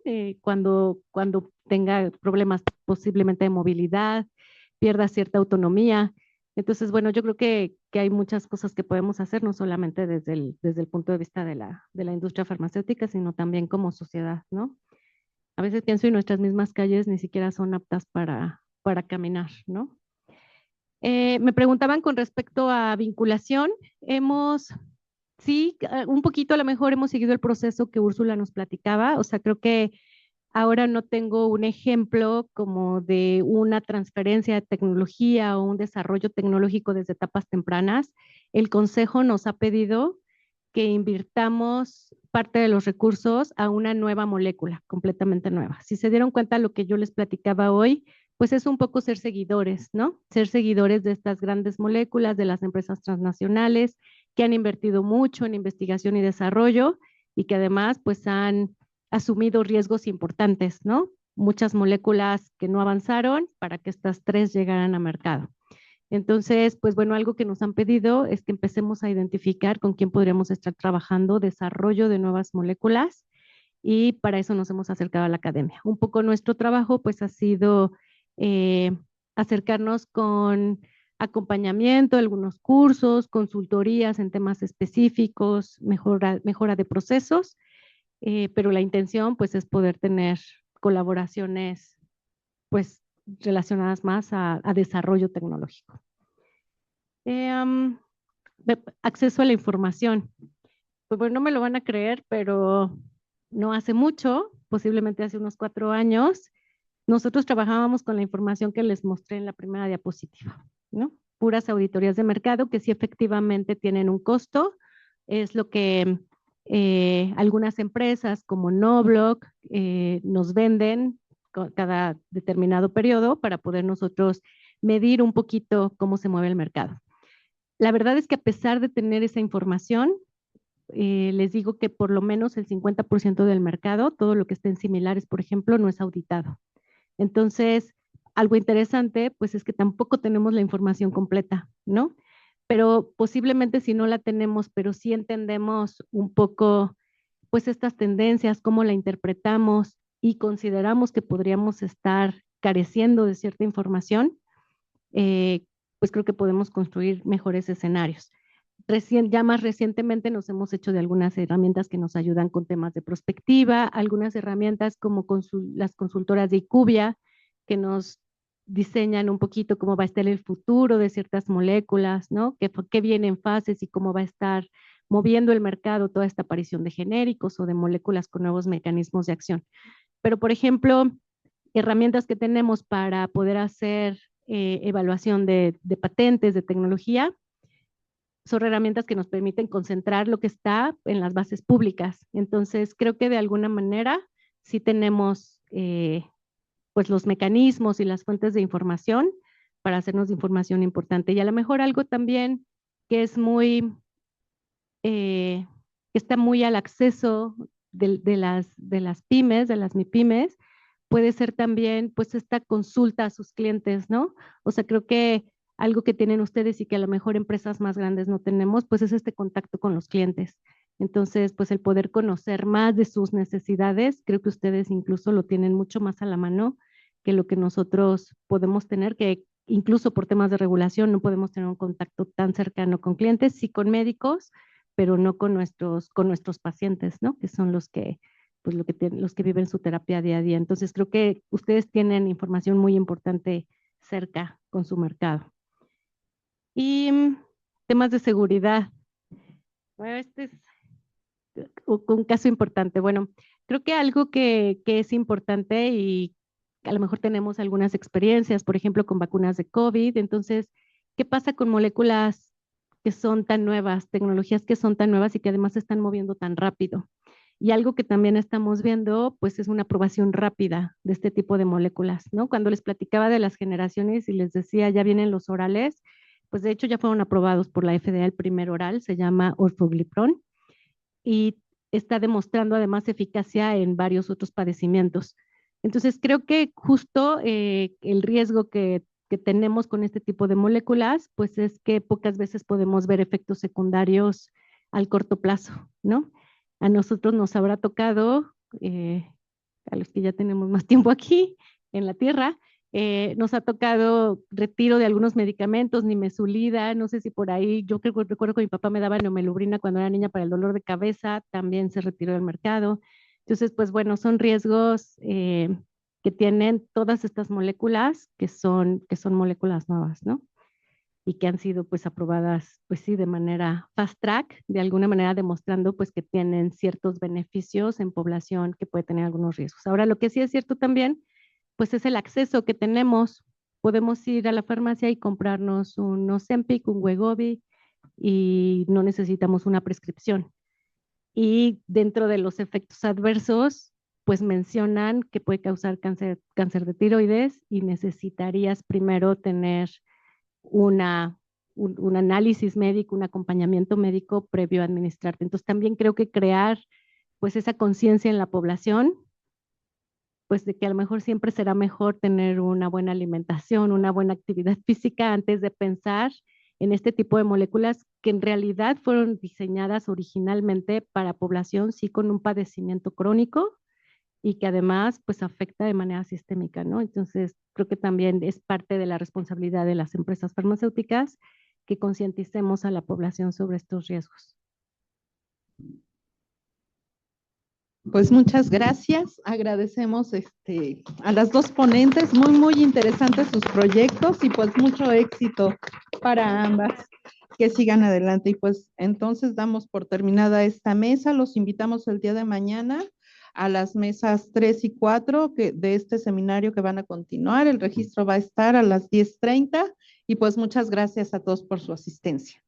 Cuando tenga problemas posiblemente de movilidad, pierda cierta autonomía. Entonces, bueno, yo creo que hay muchas cosas que podemos hacer, no solamente desde el punto de vista de la industria farmacéutica, sino también como sociedad, ¿no? A veces pienso en nuestras mismas calles ni siquiera son aptas para caminar, ¿no? Me preguntaban con respecto a vinculación. Sí, un poquito a lo mejor hemos seguido el proceso que Úrsula nos platicaba. O sea, creo que ahora no tengo un ejemplo como de una transferencia de tecnología o un desarrollo tecnológico desde etapas tempranas. El Consejo nos ha pedido que invirtamos parte de los recursos a una nueva molécula, completamente nueva. Si se dieron cuenta lo que yo les platicaba hoy, pues es un poco ser seguidores, ¿no? Ser seguidores de estas grandes moléculas, de las empresas transnacionales que han invertido mucho en investigación y desarrollo y que además pues han asumido riesgos importantes, ¿no? Muchas moléculas que no avanzaron para que estas 3 llegaran a mercado. Entonces, pues bueno, algo que nos han pedido es que empecemos a identificar con quién podríamos estar trabajando desarrollo de nuevas moléculas y para eso nos hemos acercado a la academia. Un poco nuestro trabajo pues ha sido acercarnos con acompañamiento, algunos cursos, consultorías en temas específicos, mejora de procesos, pero la intención pues es poder tener colaboraciones pues relacionadas más a desarrollo tecnológico. Acceso a la información. Pues bueno, no me lo van a creer, pero no hace mucho, posiblemente hace unos 4 años, nosotros trabajábamos con la información que les mostré en la primera diapositiva, ¿no? Puras auditorías de mercado que sí efectivamente tienen un costo, es lo que algunas empresas como Noblock nos venden cada determinado periodo para poder nosotros medir un poquito cómo se mueve el mercado. La verdad es que a pesar de tener esa información, les digo que por lo menos el 50% del mercado, todo lo que esté en similares, por ejemplo, no es auditado. Entonces, algo interesante, pues es que tampoco tenemos la información completa, ¿no? Pero posiblemente si no la tenemos, pero sí entendemos un poco, pues estas tendencias, cómo la interpretamos y consideramos que podríamos estar careciendo de cierta información, pues creo que podemos construir mejores escenarios. Ya más recientemente nos hemos hecho de algunas herramientas que nos ayudan con temas de prospectiva, algunas herramientas como las consultoras de IQVIA, que nos diseñan un poquito cómo va a estar el futuro de ciertas moléculas, ¿no? Qué viene en fases y cómo va a estar moviendo el mercado toda esta aparición de genéricos o de moléculas con nuevos mecanismos de acción. Pero, por ejemplo, herramientas que tenemos para poder hacer evaluación de patentes, de tecnología, son herramientas que nos permiten concentrar lo que está en las bases públicas. Entonces, creo que de alguna manera sí tenemos pues los mecanismos y las fuentes de información para hacernos de información importante. Y a lo mejor algo también que es muy, que está muy al acceso de las pymes, de las MIPYMES, puede ser también pues esta consulta a sus clientes, ¿no? O sea, creo que algo que tienen ustedes y que a lo mejor empresas más grandes no tenemos, pues es este contacto con los clientes. Entonces, pues el poder conocer más de sus necesidades, creo que ustedes incluso lo tienen mucho más a la mano que lo que nosotros podemos tener, que incluso por temas de regulación no podemos tener un contacto tan cercano con clientes, sí con médicos, pero no con nuestros pacientes, ¿no? Que son los que viven su terapia día a día. Entonces, creo que ustedes tienen información muy importante cerca con su mercado. Y temas de seguridad. Bueno, este es un caso importante. Bueno, creo que algo que es importante y a lo mejor tenemos algunas experiencias, por ejemplo, con vacunas de COVID. Entonces, ¿qué pasa con moléculas que son tan nuevas, tecnologías que son tan nuevas y que además se están moviendo tan rápido? Y algo que también estamos viendo, pues es una aprobación rápida de este tipo de moléculas, ¿no? Cuando les platicaba de las generaciones y les decía, ya vienen los orales, pues de hecho ya fueron aprobados por la FDA el primer oral, se llama orforglipron, y está demostrando además eficacia en varios otros padecimientos. Entonces, creo que justo el riesgo que tenemos con este tipo de moléculas, pues es que pocas veces podemos ver efectos secundarios al corto plazo, ¿no? A nosotros nos habrá tocado, a los que ya tenemos más tiempo aquí en la Tierra, nos ha tocado retiro de algunos medicamentos, nimesulida, no sé si por ahí, yo recuerdo que mi papá me daba neomelubrina cuando era niña para el dolor de cabeza, también se retiró del mercado. Entonces, pues bueno, son riesgos que tienen todas estas moléculas que son moléculas nuevas, ¿no? Y que han sido pues aprobadas, pues sí, de manera fast track, de alguna manera demostrando pues que tienen ciertos beneficios en población que puede tener algunos riesgos. Ahora, lo que sí es cierto también, pues es el acceso que tenemos. Podemos ir a la farmacia y comprarnos un Ozempic, un Wegovy y no necesitamos una prescripción. Y dentro de los efectos adversos, pues mencionan que puede causar cáncer de tiroides y necesitarías primero tener un análisis médico, un acompañamiento médico previo a administrarte. Entonces también creo que crear pues esa conciencia en la población, pues de que a lo mejor siempre será mejor tener una buena alimentación, una buena actividad física antes de pensar en este tipo de moléculas que en realidad fueron diseñadas originalmente para población sí con un padecimiento crónico y que además pues afecta de manera sistémica, ¿no? Entonces creo que también es parte de la responsabilidad de las empresas farmacéuticas que concienticemos a la población sobre estos riesgos. Pues muchas gracias, agradecemos a las dos ponentes, muy interesantes sus proyectos y pues mucho éxito para ambas, que sigan adelante. Y pues entonces damos por terminada esta mesa, los invitamos el día de mañana a las mesas 3 y 4 de este seminario que van a continuar, el registro va a estar a las 10:30 y pues muchas gracias a todos por su asistencia.